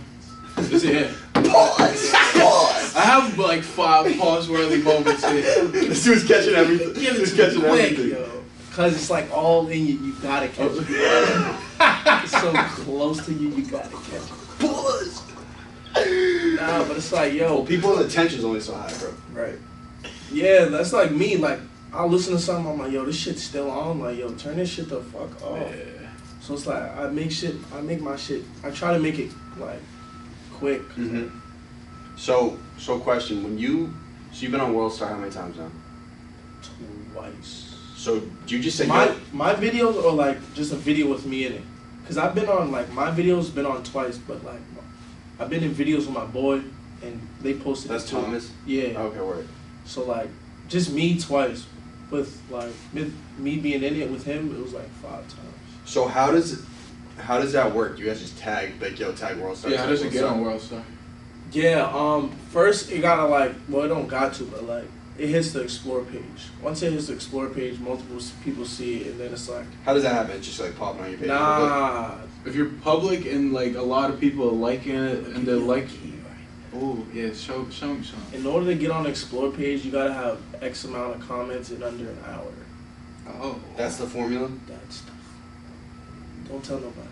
Is it here? Pause! I have like 5 pause-worthy moments here. This dude's catching everything. Give it He's to catching me quick, everything. yo. Cause it's like all in you. You gotta catch it. It's so close to you. You gotta catch it. Pause! Nah, but it's like, yo. Well, people's attention's only so high, bro. Right. Yeah, that's like me. Like I'll listen to something, I'm like, yo, this shit's still on. Like, yo, turn this shit the fuck off. Yeah. So it's like, I try to make it, like, quick. Mm-hmm. So question, you've been on World Star how many times now? Twice. So do you just say my videos are like just a video with me in it? Cause I've been on, like, my videos been on twice, but like I've been in videos with my boy and they posted. That's Thomas? Yeah. Okay, word. So like just me twice, with like me being in it with him, it was like 5 times. So how does that work? You guys just tag, like, yo, tag World Star? Yeah, how does it get on World Star? Yeah, first it gotta, like, well, it don't got to, but like it hits the explore page. Once it hits the explore page, multiple people see it, and then it's like. How does that happen? It's just like popping on your page? Nah. If you're public and like a lot of people are liking it and they're like, oh yeah, show me something. In order to get on the explore page, you gotta have X amount of comments in under an hour. Oh. That's the formula? That stuff. Don't tell nobody.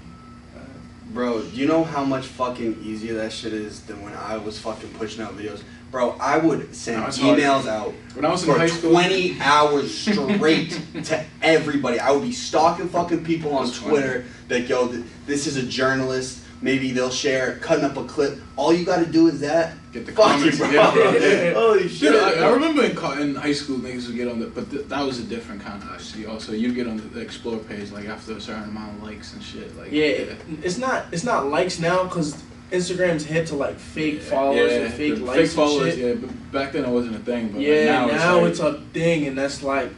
Bro, do you know how much fucking easier that shit is than when I was fucking pushing out videos? Bro, I would send emails out when I was in for high school, 20 hours straight to everybody. I would be stalking fucking people on Twitter that, yo, this is a journalist. Maybe they'll share, cutting up a clip. All you gotta do is that. Get the Fuck comments. you, bro. Yeah. Holy shit. Dude, I remember in high school niggas would get on but that was a different kind of IC. Also, you get on the explore page like after a certain amount of likes and shit. Like it's not likes now because Instagram's hit to like fake followers and fake likes fake followers, and shit. Yeah, but back then it wasn't a thing. But yeah, like now it's a thing, and that's why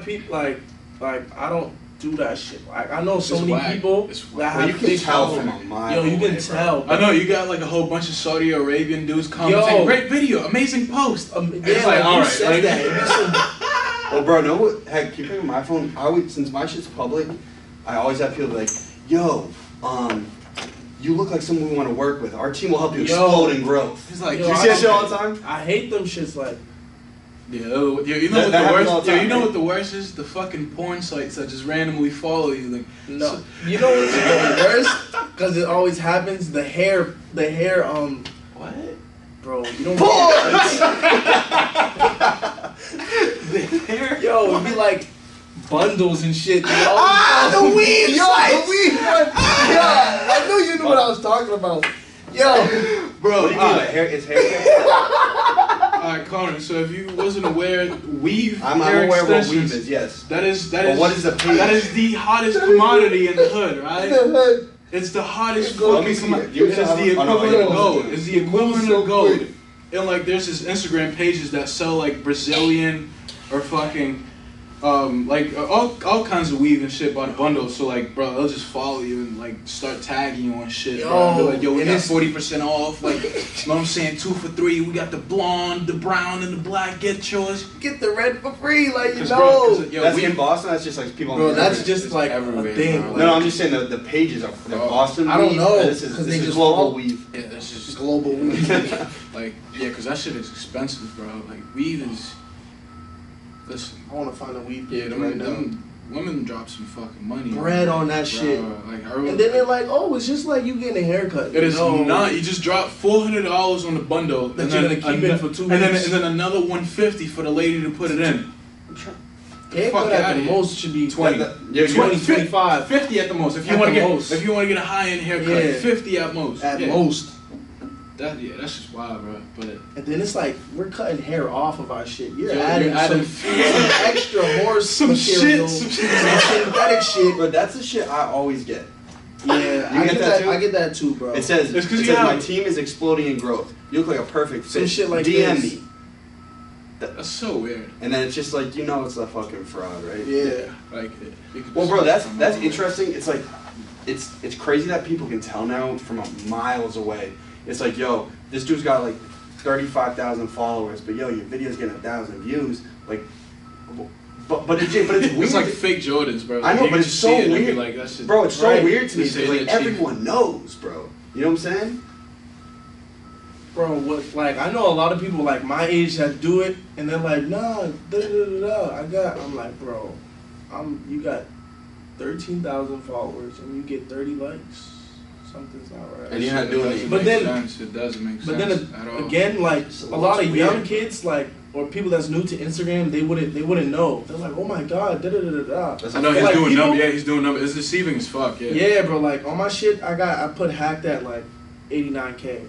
people like I don't do that shit. Like I know so many people that have you can tell followers. from a mile. Yo, you can away, tell. I know you got like a whole bunch of Saudi Arabian dudes commenting. Great video, amazing post. Yeah, it's like all right. Like, that. Well, bro, know what? Heck, keep it on my phone. Since my shit's public, I always have people like, yo, you look like someone we want to work with. Our team will help you explode in growth. It's like, you see that shit all the time? I hate them shits like. You know what the worst is? The fucking porn sites that just randomly follow you. Like, no, you know what's the worst? Because it always happens. The hair. What? Bro, you don't. The hair. Yo, it'd be like bundles and shit. The weed! Yo, the weed! Yeah, I knew you knew what I was talking about. Yo, bro, what do you mean? It's hair? Alright, Conor, so if you wasn't aware, weave. I'm aware what weave is, yes. That is what is the page? That is the hottest commodity in the hood, right? It's the hottest fucking commodity. It's the equivalent of gold. It's the equivalent of gold. And like there's this Instagram pages that sell like Brazilian or fucking like all kinds of weave and shit by the bundle. So like, bro, they'll just follow you and like start tagging you on shit. Bro. They're like, yo, we got 40% off. Like, you know what I'm saying? 2 for $3. We got the blonde, the brown, and the black. Get yours. Get the red for free, like you know. Bro, that's in Boston. That's just like people. Bro, that's just like everywhere, a thing. bro. No, I'm just saying the pages are Boston. I don't know. This is global weave. Yeah, this is global weave. Like, yeah, because that shit is expensive, bro. Like, weave is. Listen, I want to find a weave. Yeah, women drop some fucking money. Bread on that shit. Like, and then they're like, oh, it's just like you getting a haircut. It is not. You just drop $400 on the bundle. That you're going to keep it for 2 weeks. And then another $150 for the lady to put it in. Haircut at the most should be 20. 25. 50 at the most. If you want to get a high-end haircut, 50 at most. At most. That's just wild, bro. But and then it's like we're cutting hair off of our shit. You're adding some extra horse material, some synthetic shit. But that's the shit I always get. Yeah, I get that too, bro. It says my team is exploding in growth. You look like a perfect fit. Some shit like DM this. me. That's so weird. And then it's just like, you know, it's a fucking fraud, right? Yeah. Like. Well, bro, that's interesting. It's like, it's crazy that people can tell now from miles away. It's like, yo, this dude's got like 35,000 followers, but yo, your video's getting 1,000 views. Like, but it's weird. It's like fake Jordans, bro. I know, but it's so weird. Like, that shit, bro, it's so weird to me. Because like everyone knows, bro. You know what I'm saying? Bro, like I know a lot of people like my age that do it, and they're like, nah, I'm like, bro, you got 13,000 followers and you get 30 likes. Something's not right. And you're not doing it. But then it doesn't make sense. But then again, like a lot of young kids, like or people that's new to Instagram, they wouldn't know. They're like, oh my god, da da da da da. I know he's doing numbers. Yeah, he's doing numbers. It's deceiving as fuck. Yeah. Yeah, bro. Like on my shit, I put hacked at like 89K.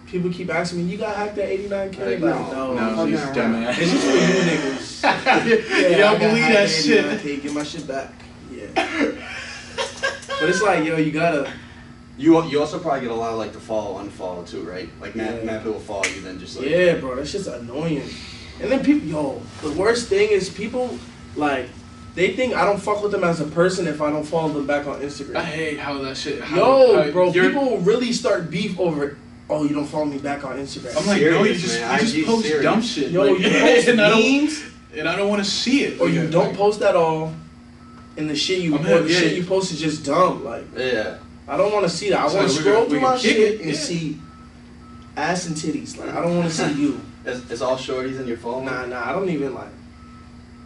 People keep asking me, you got hacked at 89K? Like, no, he's dumbass. It's just for you niggas. Yeah, y'all believe that shit. 89K, get my shit back. Yeah. But it's like, yo, you gotta. You also probably get a lot of like the follow, unfollow too, right? Like mad people will follow you, then just like. Yeah, bro, that shit's annoying. And then people, yo, the worst thing is people, like, they think I don't fuck with them as a person if I don't follow them back on Instagram. I hate how that shit. Bro, people really start beef over it. Oh, you don't follow me back on Instagram. I'm like, no, you just post serious. dumb shit. Yo, like, you post memes, and I don't want to see it. or you don't post at all, and the shit you post is just dumb. Like, yeah. I don't want to see that. I want to scroll through my shit and see ass and titties. Like, I don't want to see you. It's all shorties in your phone? Nah, I don't even like.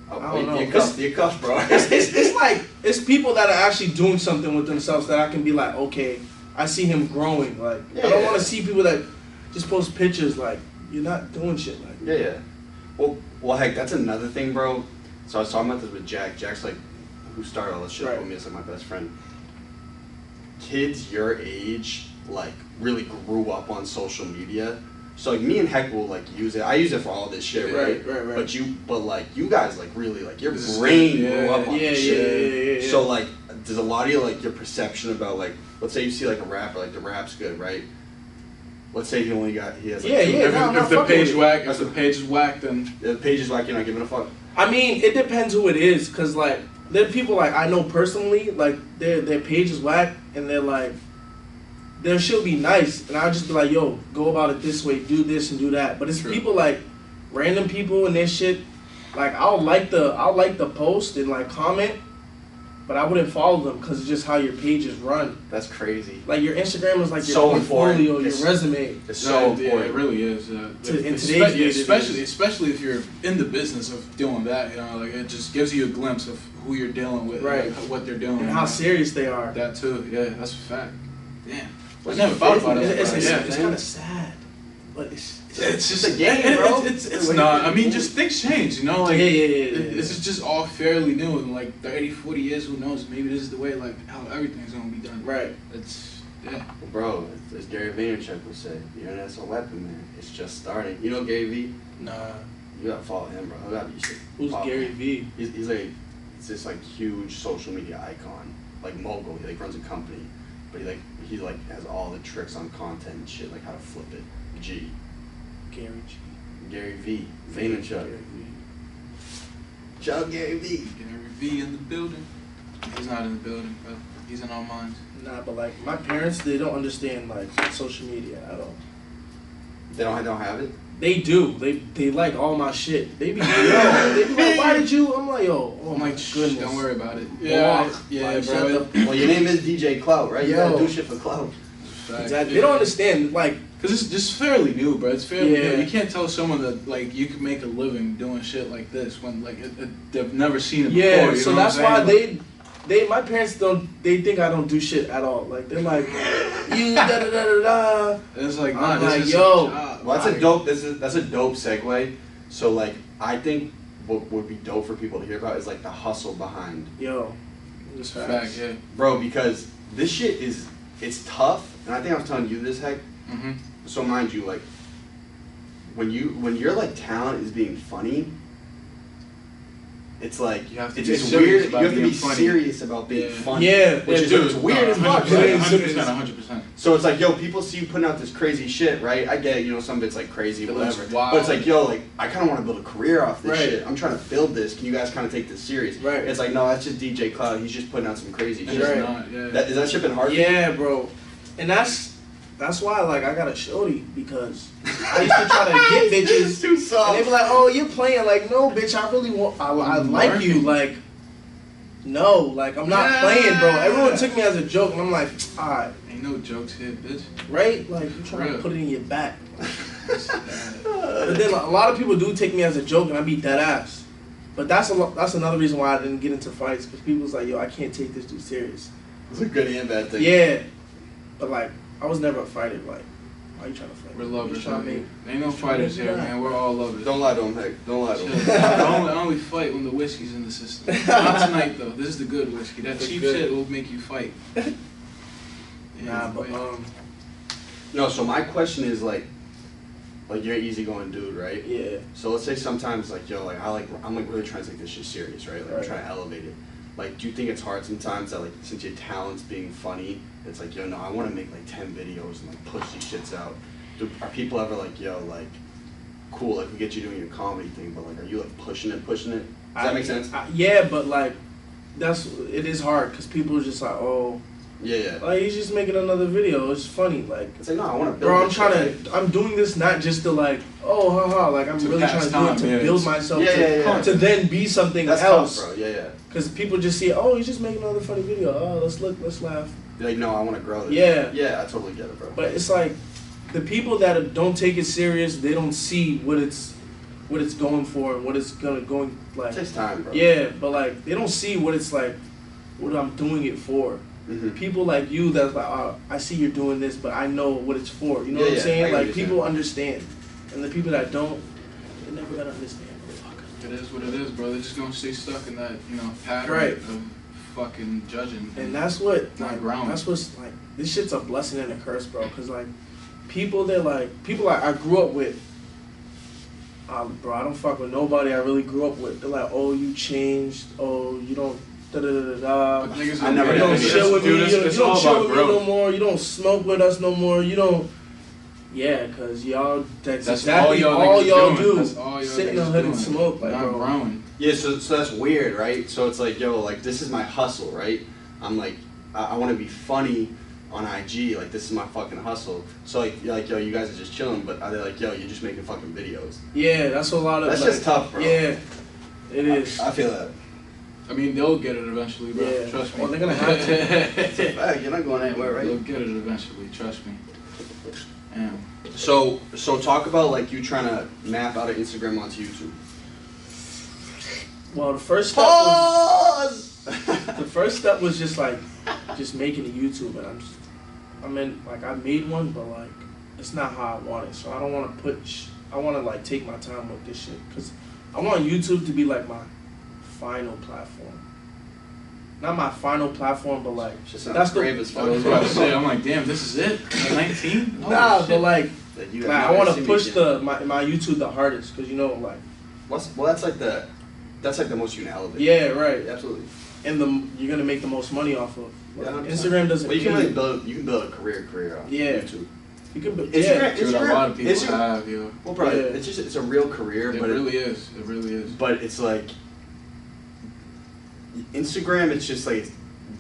Oh, I don't know. You're cuffed, bro. It's like, it's people that are actually doing something with themselves that I can be like, okay, I see him growing. Like, I don't want to see people that just post pictures like, you're not doing shit like that. Yeah. Well, heck, that's another thing, bro. So I was talking about this with Jack. Jack's like, who started all this shit with me, it's like my best friend. Kids your age, like, really grew up on social media. So like me and Heck will like use it. I use it for all this shit, right? But like you guys like really like your brain grew up on this shit. Yeah. So like there's a lot of you, like your perception about like, let's say you see like a rapper, like the rap's good, right? Let's say he has like if the page is whack, then if the page is whack, you're not giving a fuck. I mean, it depends who it is, cause like there are people like I know personally, like their page is whack, and they're like. Their shit be nice, and I'll just be like, yo, go about it this way, do this and do that. But it's people like random people and their shit. Like I'll like the post and like comment, but I wouldn't follow them because it's just how your page is run. That's crazy. Like your Instagram is like your so portfolio, your resume. It's so important. Yeah, it really is. Especially if you're in the business of doing that, you know, like it just gives you a glimpse of who you're dealing with, right? Like, what they're doing, and how serious they are. That too. Yeah, that's a fact. Damn. I never thought about it. It's kind of sad, but it's just a game, bro. It's not. I mean, just things change, you know. Like it's just all fairly new, and like 30, 40 years, who knows? Maybe this is the way, like how everything's gonna be done. Right. It's Well, bro, as Gary Vaynerchuk would say, the internet's a weapon, man. It's just starting. You know Gary V? Nah. You gotta follow him, bro. You gotta be shit. Who's Gary V? He's like, it's this like huge social media icon, like mogul. He like runs a company, but he has all the tricks on content and shit, like how to flip it. Gary V. Vaynerchuk. Shout out Gary V. Gary V in the building. He's not in the building, but he's in our minds. Nah, but like my parents, they don't understand like social media at all. They don't have it? They do. They like all my shit. They be like, why did you? I'm like, yo, oh my goodness. Don't worry about it. Yeah, like, bro. Well, your name is DJ Clout, right? You gotta do shit for Clout. Exactly. They don't understand, like, because it's just fairly new, bro. It's fairly new. You can't tell someone that like you can make a living doing shit like this when like they've never seen it before. Yeah, so that's why my parents they think I don't do shit at all. Like they're like, you da da da da da. It's like, nah, this is yo. Well, that's a dope. That's a dope segue. So like, I think what would be dope for people to hear about is like the hustle behind. Yo, this fact, yeah, bro. Because this shit it's tough, and I think I was telling you this, Heck. Mm-hmm. So mind you, like, when your like talent is being funny, it's like it's weird. You have to be serious about being funny. Yeah, which is it's weird as fuck. 100%. So it's like, yo, people see you putting out this crazy shit, right? I get it, you know, some of it's like crazy, whatever. Wild. But it's like, yo, like I kind of want to build a career off this shit. I'm trying to build this. Can you guys kind of take this serious? Right. It's like, no, that's just DJ Clout. He's just putting out some crazy shit. Right. Is that shit been hard? Yeah, bro. And that's why, like, I got a shorty, because I used to try to get bitches, too soft. and they be like, oh, you're playing. Like, no, bitch, I really want, I like you. Like, no, like, I'm not playing, bro. Everyone took me as a joke, and I'm like, alright. Ain't no jokes here, bitch. Right? Like, you're trying to put it in your back. But then a lot of people do take me as a joke, and I be dead ass. But that's another reason why I didn't get into fights, because people was like, yo, I can't take this dude serious. It's a good and bad thing. Yeah. But, like, I was never a fighter. Like, Why you trying to fight? We're lovers. Trying to make, ain't no fighters here, man. We're all lovers. Don't lie to him, Heck. Don't lie to him. I only fight when the whiskey's in the system. Not tonight though. This is the good whiskey. That cheap shit will make you fight. Yeah, nah, but No, so my question is like you're an easygoing dude, right? yeah. So let's say sometimes like I'm like really trying to take this shit serious, right? Like I'm trying to elevate it. Like, do you think it's hard sometimes that like since your talent's being funny, it's like yo, no, I want to make like 10 videos and like push these shits out. Are people ever like yo, like cool, like we get you doing your comedy thing, but like are you like pushing it? Does that make sense? Yeah, but like it is hard because people are just like, oh. Yeah. Like he's just making another video. It's funny, like. It's like no, I want to build. Bro, I'm doing this not just to like, oh, haha, like I'm really trying to do it to build myself to then be something else. Tough, bro. Yeah. Because people just see, oh, he's just making another funny video. Oh, let's laugh. You're like, no, I want to grow this. Yeah, I totally get it, bro. But it's like, the people that don't take it serious, they don't see what it's going for and what it's going like. It takes time, bro. Yeah, but like they don't see what it's like, what I'm doing it for. Mm-hmm. People like you that's like, oh, I see you're doing this, but I know what it's for. You know what I'm saying? Like people understand, and the people that don't, they're never gonna understand. Fuck. It is what it is, bro. They're just gonna stay stuck in that, pattern of fucking judging. And that's what, not grounded. That's what's like. This shit's a blessing and a curse, bro. Cause like, people I grew up with. Bro, I don't fuck with nobody I really grew up with. They're like, oh, you changed. Oh, you don't. I never you don't chill with me. You don't chill with me growth. no more. You don't smoke with us no more. You don't. Yeah, cause y'all. That's exactly all y'all do. That's all y'all sit in the hood and smoke, like bro. Growing. Yeah, so that's weird, right? So it's like, yo, like this is my hustle, right? I'm like, I want to be funny on IG. Like this is my fucking hustle. So like, you're like, yo, you guys are just chilling, but are they like, yo, you're just making fucking videos? Yeah, that's a lot of. That's just tough, bro. Yeah, it is. I feel that. I mean, they'll get it eventually, bro. Yeah. Trust me. Well, they're gonna have to. It's a fact. You're not going anywhere, right? They'll get it eventually. Trust me. Damn. So talk about like you trying to map out of Instagram onto YouTube. Well, the first step was just like, just making a YouTube, and I made one, but like, it's not how I want it. So I don't want to I want to like take my time with this shit, cause I want YouTube to be like my final platform. Not my final platform, but like that's the brave as fuck. I'm like, damn, this is it? At 19? Nah, but like I want to push my YouTube the hardest, cause like. That's like the most you can elevate. Yeah, right. Absolutely. And you're gonna make the most money off of. Like, Instagram doesn't. But you can really build a career off YouTube. You can build. Instagram, a lot of people have, yo. Well, bro, it's a real career. It really is. It really is. But it's like Instagram. It's just like it's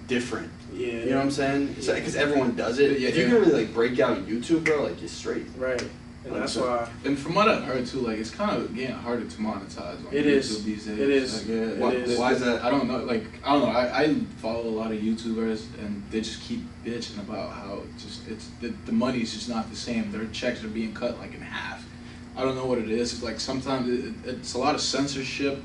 different. Yeah. You know what I'm saying? It's because everyone does it. If you can really like break out YouTube, bro, like you're straight. Right. And that's why. And from what I've heard too, like it's kind of getting harder to monetize on YouTube these days. It is. Like, why is that? I don't know. Like I don't know. I follow a lot of YouTubers, and they just keep bitching about how the money's just not the same. Their checks are being cut like in half. I don't know what it is. It's like sometimes it's a lot of censorship,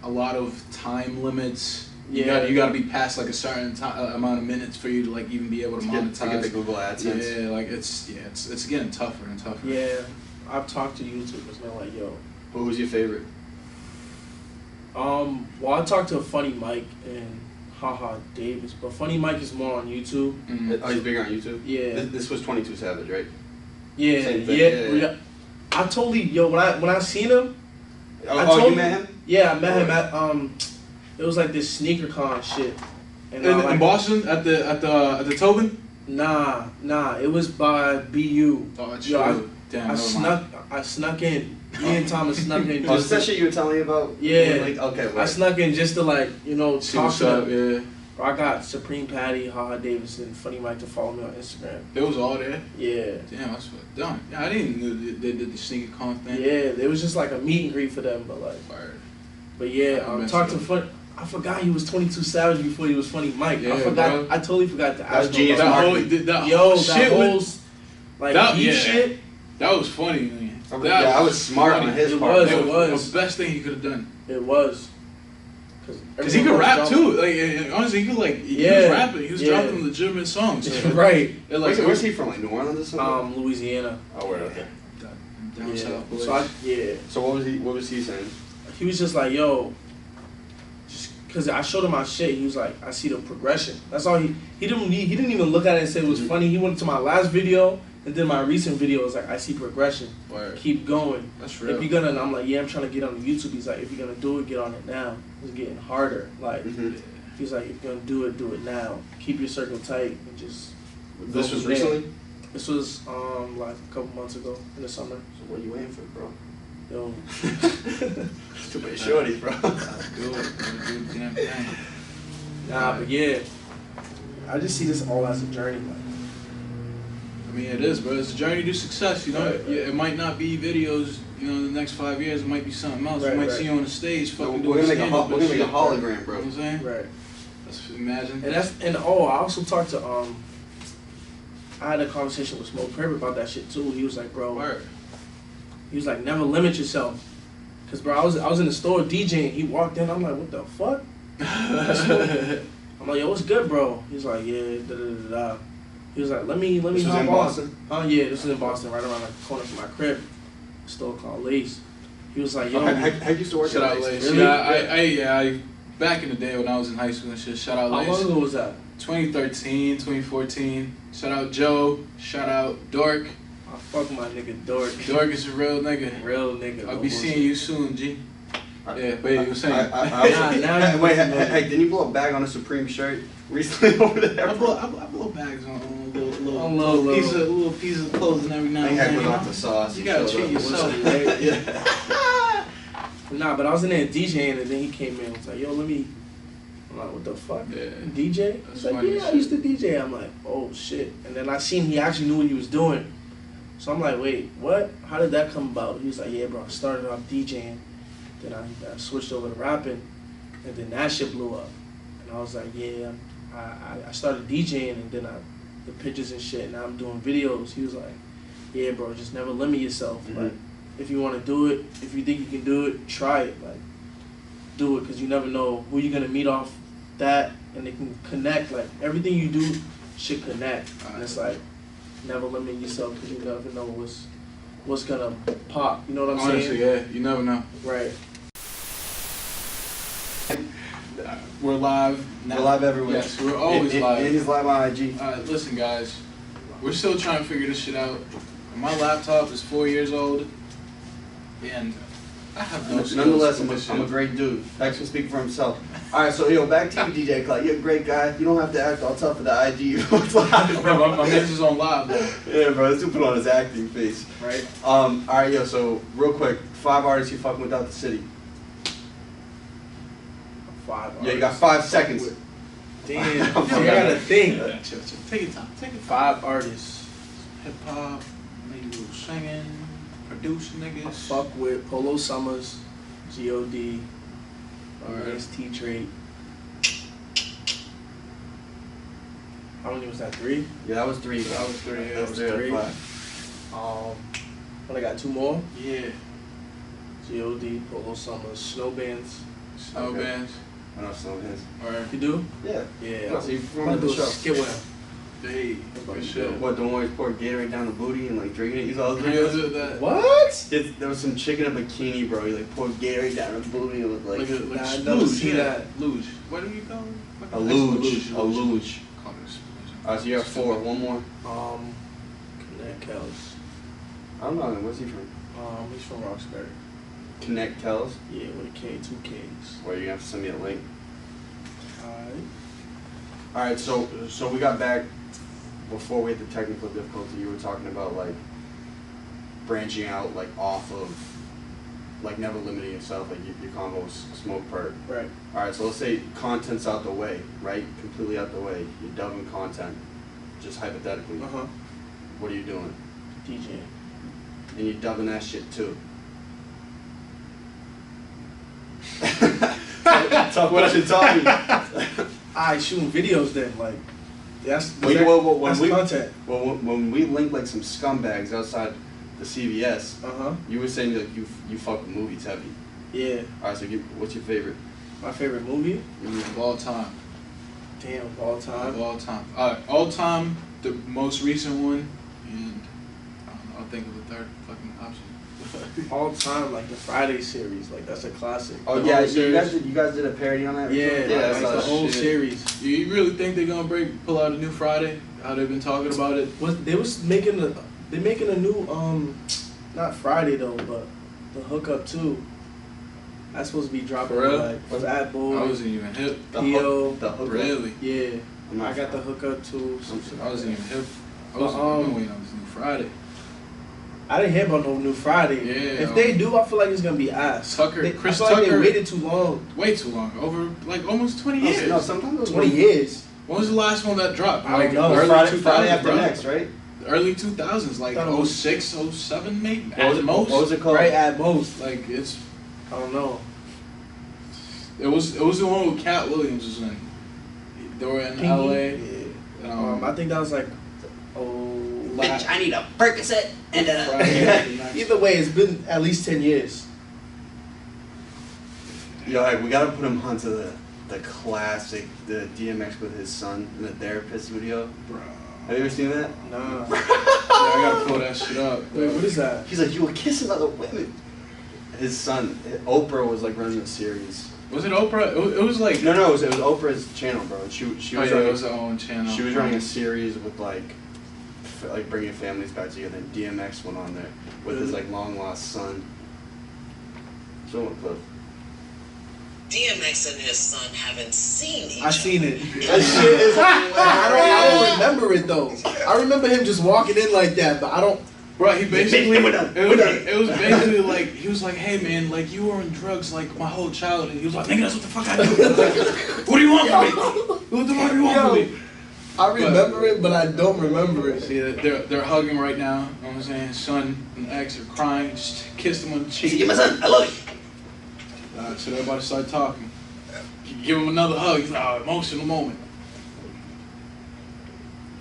a lot of time limits. You got to be past like a certain amount of minutes for you to like even be able to monetize. To get the Google AdSense. Yeah, like it's getting tougher and tougher. Yeah, I've talked to YouTubers and they're like, yo. Who was your favorite? Well, I talked to Funny Mike and Haha Davis, but Funny Mike is more on YouTube. Mm-hmm. Oh, he's bigger on YouTube. Yeah. This was 22 Savage, right? Yeah. I totally when I seen him. You met him? Yeah, I met him at it was like this sneaker con shit. And in Boston at the Tobin? Nah, it was by BU. Oh, it's true. Damn, I snuck in. Me and Thomas snuck in. Oh, is that shit you were telling me about? Yeah. Like, okay. Wait. I snuck in just to like, talk to them. Yeah. I got Supreme Patty, Haha Davidson, Funny Mike to follow me on Instagram. They was all there? Yeah. Damn, that's dumb. Yeah, I didn't know they did the sneaker con thing. Yeah, it was just like a meet and greet for them, but like. Fire. But yeah, talk to Funny. I forgot he was 22 Savage before he was Funny Mike. Yeah, I forgot. Bro. I totally forgot to ask him. That shit. That was funny, man. I was smart on his part. It was the best thing he could have done. It was. Cause he could rap too. Like honestly, he could he was rapping. He was dropping legitimate songs. Right. Where's he from? Like New Orleans or something? Louisiana. Oh, where? Okay. Down south. So So what was he saying? He was just like, yo, just cause I showed him my shit. He was like, I see the progression. That's all he didn't even look at it and say it was funny. He went to my last video and then my recent video was like, I see progression. Word. Keep Keep going. That's real. If you're gonna, and I'm like, yeah, I'm trying to get on the YouTube. He's like, if you're gonna do it, get on it now. It's getting harder. Like, he's like, if you're gonna do it now. Keep your circle tight and just. This was recently? This was like a couple months ago in the summer. So what are you waiting for, bro? Yo. Too many shorties, bro. Do it. Damn thing. Nah, but yeah, I just see this all as a journey. Like, I mean, it is, bro. It's a journey to success, you know? Right. Yeah, it might not be videos, you know, in the next 5 years. It might be something else. Right, you might right. see you on the stage fucking We're doing gonna make stand-up we're and gonna make a shit, hologram, bro. You know what I'm saying? right. Let's imagine. And I also talked to I had a conversation with Smoke Crib about that shit too. He was like, bro, Word. he was like, never limit yourself. Cause bro, I was in the store DJing. He walked in. I'm like, what the fuck? I'm like, yo, what's good, bro? He's like, yeah, da da da da. He was like, let me This was hop in on. Boston? Oh yeah, this was in Boston, right around the corner from my crib. A store called Lace. He was like, yo, Heck used to work Shout at out Lace. Lace. Really? I back in the day when I was in high school and shit, shout out how Lace. long ago was that? 2013, 2014. Shout out Joe. Shout out Dork. I fuck my nigga Dork. Dork is a real nigga. Real nigga. I'll be seeing you soon, G. Yeah, wait, you were saying? Now Wait, hey, didn't you blow a bag on a Supreme shirt recently over there? I blow bags on a On little piece of clothing every now I and think Heck then. went You know? off the sauce. You gotta treat yourself, right? Yeah. Nah, but I was in there DJing and then he came in and was like, yo, let me. I'm like, what the fuck? Yeah. DJ? That's He's like, funny yeah, I shit. used to DJ. I'm like, oh shit. And then I seen he actually knew what he was doing. So I'm like, wait, what? How did that come about? He was like, yeah, bro, I started off DJing. Then I switched over to rapping. And then that shit blew up. And I was like, yeah, I started DJing and then the pictures and shit. Now I'm doing videos. He was like, yeah, bro, just never limit yourself. Mhm. Like, if you want to do it, if you think you can do it, try it. Like, do it, because you never know who you're going to meet off that, and they can connect. Like, everything you do should connect. And it's like, never limit yourself, because you never know what's going to pop. You know what I'm Honestly, saying? yeah, you never know. Right. We're live now. We're live everywhere. Yes, we're always live. And he's live on IG. Alright, listen guys, we're still trying to figure this shit out. My laptop is 4 years old, and I have no skills Nonetheless, with this I'm a shit. great dude. Heck can speak for himself. Alright, so yo, back to you, DJ Clout. You're a great guy. You don't have to act all tough for the IG. It's live, Bro, bro. my man's is on live though. Yeah, bro. Let's put on his acting face. Right. Alright, yo. So real quick, 5 artists you fucking without the city. 5 Yeah, you got 5 seconds. Damn. I gotta think. Chill. Take your time. Take it. 5 artists. Hip hop, maybe a little singing, producing I niggas. fuck with Polo Summers, G.O.D., Alright. T-Trade. How many was that? 3? Yeah, that was 3. That was 3. Yeah, That was 3. 3. But I got 2 more. Yeah. G.O.D., Polo Summers, Snow Bands. Snow Okay. bands. I know some of his. Alright. You do? Yeah. Yeah. So you I'm from gonna the do a show. skit with him. Hey, good shit. What, the one where he poured Gatorade down the booty and like drinking it? You saw those Yeah, videos? that. What? There was some chick in a bikini, bro. He like poured Gatorade down her booty and was like Like a Nah, I luge, never seen yeah. that. Luge. What do you call it? a luge. A luge. Connor's. Alright, so you have 4. One more. Connect Kells. I don't know. Where's he from? He's from Roxbury. Connect Tells. Yeah, with a K, 2 Ks. Or you're gonna have to send me a link. Alright. Alright, so we got back before we hit the technical difficulty. You were talking about like branching out like off of like never limiting yourself, like your combo was smoke perk. Right. Alright, so let's say content's out the way, right? Completely out the way. You're dubbing content. Just hypothetically. Uh-huh. What are you doing? DJ. And you're dubbing that shit too. Talk what you taught me. I shooting videos then, like that's When that's we content. when we linked like some scumbags outside the CVS, Uh-huh. you were saying that you fuck with movies heavy. Yeah. Alright, so what's your favorite? My favorite movie? Of all time. Damn, of all time. Of all time. All time, the most recent one, and I don't know, I'll think of the third fucking option. All time, like the Friday series, like that's a classic. Oh The yeah, whole you guys did a parody on that? Yeah, yeah, like the whole shit. series. You really think they're gonna pull out a new Friday? How they've been talking about it? They making a new not Friday though, but the hookup too. That's supposed to be dropping. For real? Like was at Boy. I wasn't even hip. P.O. The hookup. Really? Yeah, I got the hookup too. I wasn't even hip. I was waiting on this new Friday. I didn't hear about no new Friday. Yeah. If they do, I feel like it's gonna be ass. Chris I feel like Tucker. they waited too long. Way too long. Over like almost 20 years. No, sometimes it was 20 years. When was the last one that dropped? I don't Like know. early Friday 2000s, after bro. next, right? Early 2000s, like Thought it was- 06, 07 maybe. What At most. was it called? Right at most. Like it's. I don't know. It was the one with Cat Williams was in. They were in LA. Yeah. I think that was like Bitch, I need a Percocet and either way, it's been at least 10 years. Yo, like, we gotta put him onto the classic, the DMX with his son in the therapist video. Bro. Have you ever seen that? Nah. Yeah, I gotta pull that shit up. Wait, what is that? He's like, you were kissing other women. His son, Oprah, was like running a series. Was it Oprah? It was like. No, it was Oprah's channel, bro. She was Oh, yeah, running, it was her own channel. She was running a series with like bringing families back together. And DMX went on there with his like long lost son. Show him a clip. DMX and his son haven't seen each I seen it. other. That shit is. I don't remember it though. I remember him just walking in like that, but I don't. Bro, he basically, We're done. it was basically like, he was like, hey man, like you were on drugs like my whole childhood. He was like, nigga, that's what the fuck I do. What do you want from me? What the fuck do you want from me? I remember it, but I don't remember it. See, they're hugging right now, you know what I'm saying? His son and ex are crying, just kissed him on the cheek. Give my son, I love you. So they're about to start talking. Give him another hug. He's like, oh, emotional moment.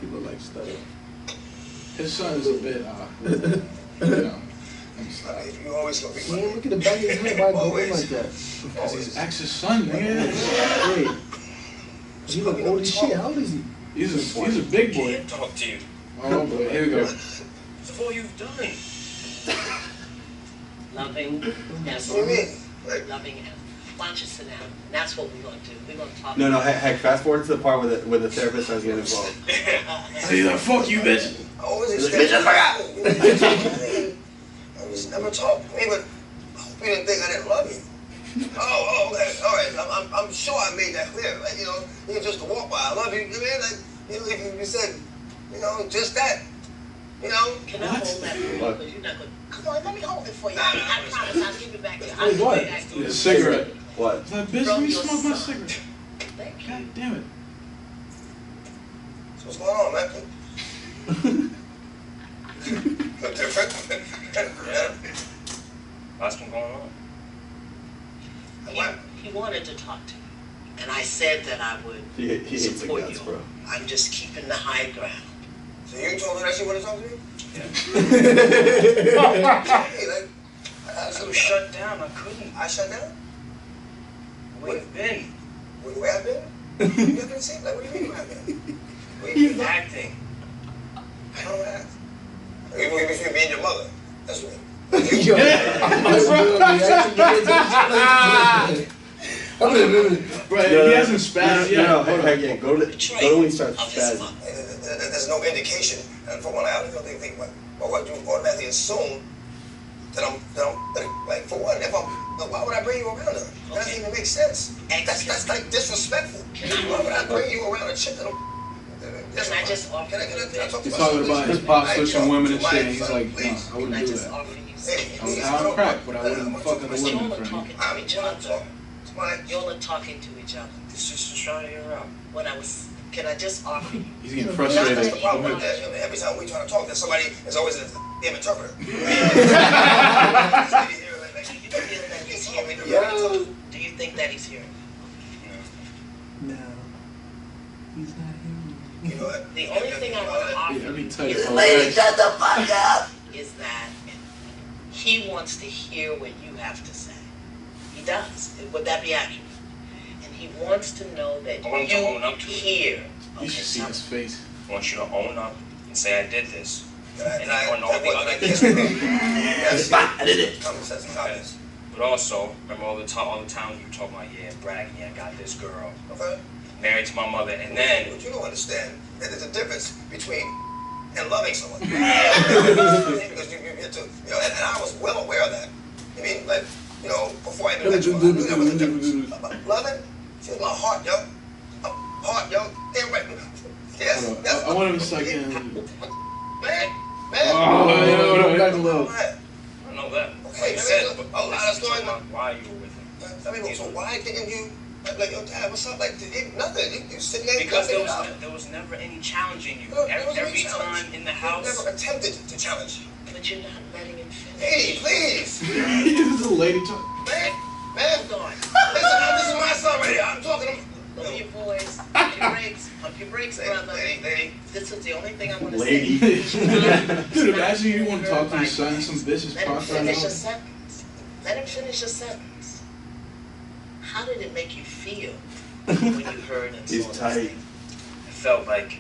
People like stuff. His son is a bit, you know, I'm sorry. You always gonna be Man, look at the back of his head. Why go in like that? Because he's ex's son, nigga. Wait. He look old as shit. How old is he? He's a big boy. Can't talk to you. Oh boy, here we go. That's all you've done. Loving and What do you mean? Like, loving and why don't you sit down? And that's what we're gonna do. We're gonna talk. No, heck, fast forward to the part where the therapist starts getting involved. So he's like, fuck you, bitch. I always Bitch, expect I forgot. I was never talked to me, but I hope you didn't think I didn't love you. Oh, okay, all right. I'm sure I made that clear. Like, you know, just to walk by, I love you. You know, like, you know, if you said, you know, just that, you know. Can I hold that for you? What? Because you're not gonna. Come on, let me hold it for you. I promise I'll give it back to you. I'll Wait, give what? it back to you. A cigarette. What? It's like, bitch, let me smoke my cigarette. Thank you. God damn it. So what's going on, man? Look different. Yeah. What's been going on? He wanted to talk to you, and I said that I would He hates the support guts, you. bro. I'm just keeping the high ground. So you told her that she wanted to talk to me? Yeah. Hey, like, I was shut down. I couldn't. I shut down? Where you been? Where I've been? You haven't seen? Like, what do you mean where I've been? Where you been? Acting. I don't act. You me and your mother. That's what. Yo, Bro, if he hasn't spazzed yet. No, heck yeah, go to when he starts spazzing. There's no indication, and from what I think, what you automatically assume that like, for one, why would I bring you around her? That doesn't even make sense. That's like disrespectful. Why would I bring you around a chick that Can I just offer Can I talk to He's my talking son, about please? his pop I switching talk women to and my shit. He's son, like, no, please. I Can wouldn't I do just that. offer you I something? was high on crack, but I wouldn't fuck other Y'all women, are friend. talking to each other. Y'all are talking to each other. It's just trying to hear out. What I was, can I just offer you? He's getting That's frustrated. the problem with that. Every time we try to talk, there's somebody, there's always a damn interpreter. Do you feel that he's hearing you? Yo. Do you think that he's hearing you? No. He's not here. You know what? The only thing I want to offer Yeah, that'd be you tight. is, Shut the fuck up! is that he wants to hear what you have to say. He does. Would that be accurate? He wants to know that I want him to own up you to it. here. You should see his face. I want you to own up and say I did this. And I on all the other things. Yes, I did it. common sense and kindness. But also, remember all the times you were talking about, yeah, bragging, yeah, I got this girl, Okay? married to my mother, and then What you don't understand that there's a difference between and loving someone. Because you get to, and I was well aware of that. I mean, like, before I even met you, I knew there was a difference. Loving, she was my heart, yo. Heart, yo. Damn right. Yes. That's I want him to suck in. Man. Oh, back a little. I don't know that. Okay, You said, a lot of stories. why you were with him. I mean, so why didn't you, like, yo, Dad, what's up? Like, nothing. You sitting there Because cussing it out. there was never any challenging you. No, there was no Every challenge. time in the You house. never attempted to challenge. But you're not letting him finish. Hey, please. This is a lady talk. Man. Hold on. Listen, this is my son right here. I'm talking to him. Lower your voice. Pump your brakes. Pump your brakes, brother. Lady. This is the only thing I want to Lady. say. Dude, imagine you want to talk to your son, some vicious Let him talk right finish now. a sentence. Let him finish a sentence. How did it make you feel when you heard and He's saw this tight. thing? I felt like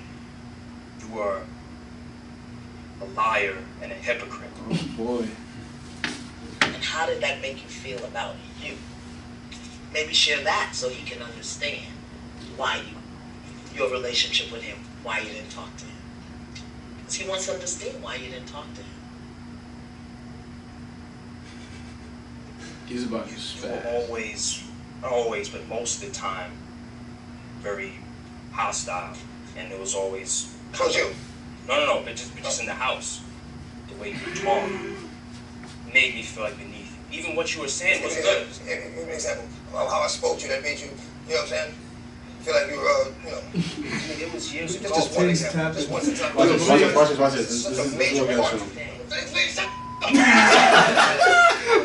you were a liar and a hypocrite. Oh boy. And how did that make you feel about you? Maybe share that so he can understand why your relationship with him, why you didn't talk to him. Because he wants to understand why you didn't talk to him. He's about to You were spaz. always, but most of the time, very hostile. And it was always... Told you. No, but just in the house. The way you talk made me feel like beneath you. Even what you were saying was good. Give me an example of how I spoke to you that made you, you know what I'm saying? Feel like you were, I mean, it was years ago. just one example. Just one example. Watch this. This Such is a what major we're part. gonna show. Please, shut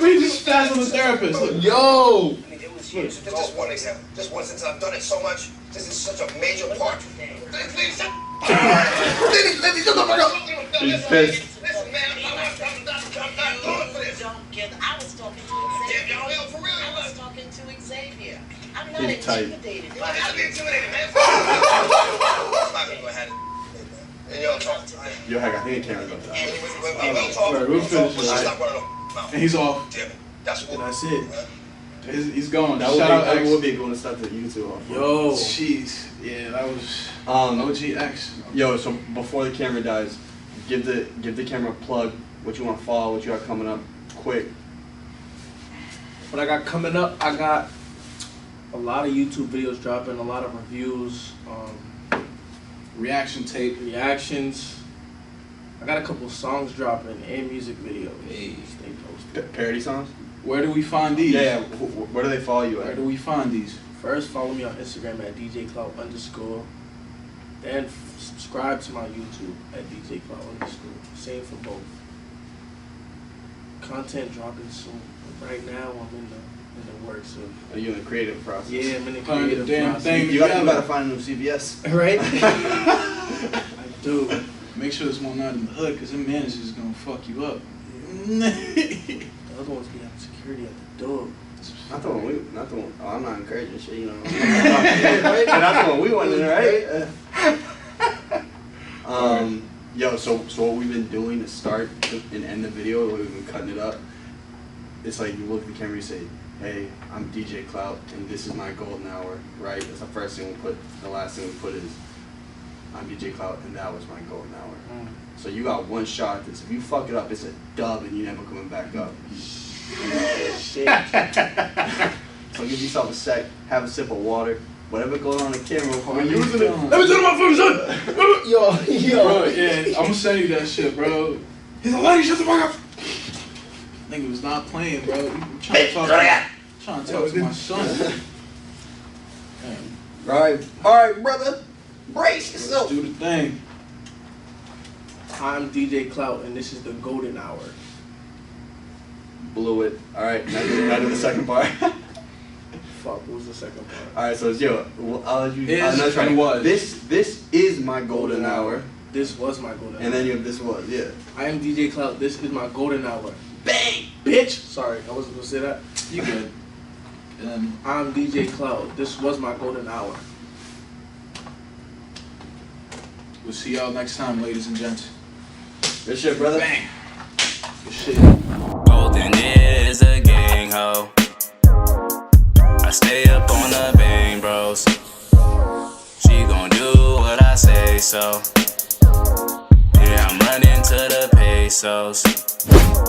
We just spaz on the therapist. Like, yo! I mean, it was years ago. Just one example. Just one, since I've done it so much, this is such a major part. Please, shut He's pissed. Listen, man, I'm not going for this. Don't get. I was talking to Damn, Xavier. y'all, yo, for real, I yo, was talking to Xavier. I'm not He's tight. intimidated you by gotta be you. intimidated, man. I'm not gonna go ahead and y'all talk. Yo, heck, I think it can't go down. We'll talk. Alright, we'll finish We'll this. stop running off. And No, he's off. damn it. That's what. And that's it. He's gone. That Shout out would X. be a good to start the YouTube off. Yo. Jeez. Yeah, that was OG X. Yo, so before the camera dies, give the camera a plug. What you want to follow? What you got coming up? Quick. What I got coming up, I got a lot of YouTube videos dropping, a lot of reviews, Reaction tape. reactions. I got a couple songs dropping and music videos. Hey. Stay posted. Parody songs? Where do we find these? Yeah. Where do they follow you Where at? do we find these? First, follow me on Instagram at DJ Clout _. Then subscribe to my YouTube at DJ Clout _. Same for both. Content dropping soon. Right now, I'm in the works of. Are you in the creative process? Yeah, I'm in the Find the creative damn process. thing. You gotta find a new CVS. Right? I do. Make sure this one not in the hood, because the manager is gonna fuck you up. The other ones be having security at the door. Not the one. Oh, I'm not encouraging shit, you know. Not the one we wanted, right? Yo, so what we've been doing to start and end the video, we've been cutting it up. It's like you look at the camera, you say, "Hey, I'm DJ Clout, and this is my golden hour." Right? That's the first thing we put. The last thing we put is, "I'm DJ Clout, and that was my golden hour." So you got one shot at this. If you fuck it up, it's a dub, and you're never coming back up. Shit. So give yourself a sec, have a sip of water, whatever goes on the camera. We're you using it. doing? Let me tell my fucking son. Yo. Bro, yeah, I'm gonna send you that shit, bro. He's like, lady, shut the fuck up. Nigga was not playing, bro. I'm trying to talk to my son. Man, All right, brother. Brace let's yourself. do the thing. I'm DJ Clout, and this is the golden hour. Blew it. All right, now do the second part. Fuck, what was the second part? All right, so it's I'll let you. Is no, try and was. This is my golden hour, This was my golden hour. and then you have this was I am DJ Clout, this is my golden hour. Bang. Bitch! Sorry, I wasn't gonna say that. You good. And I'm DJ Clout. This was my golden hour. we'll see y'all next time, ladies and gents. Good shit, brother. Bang. Good shit. Golden is a gang ho. I stay up on the bang bros. She gon' do what I say so. Yeah, I'm running to the pesos.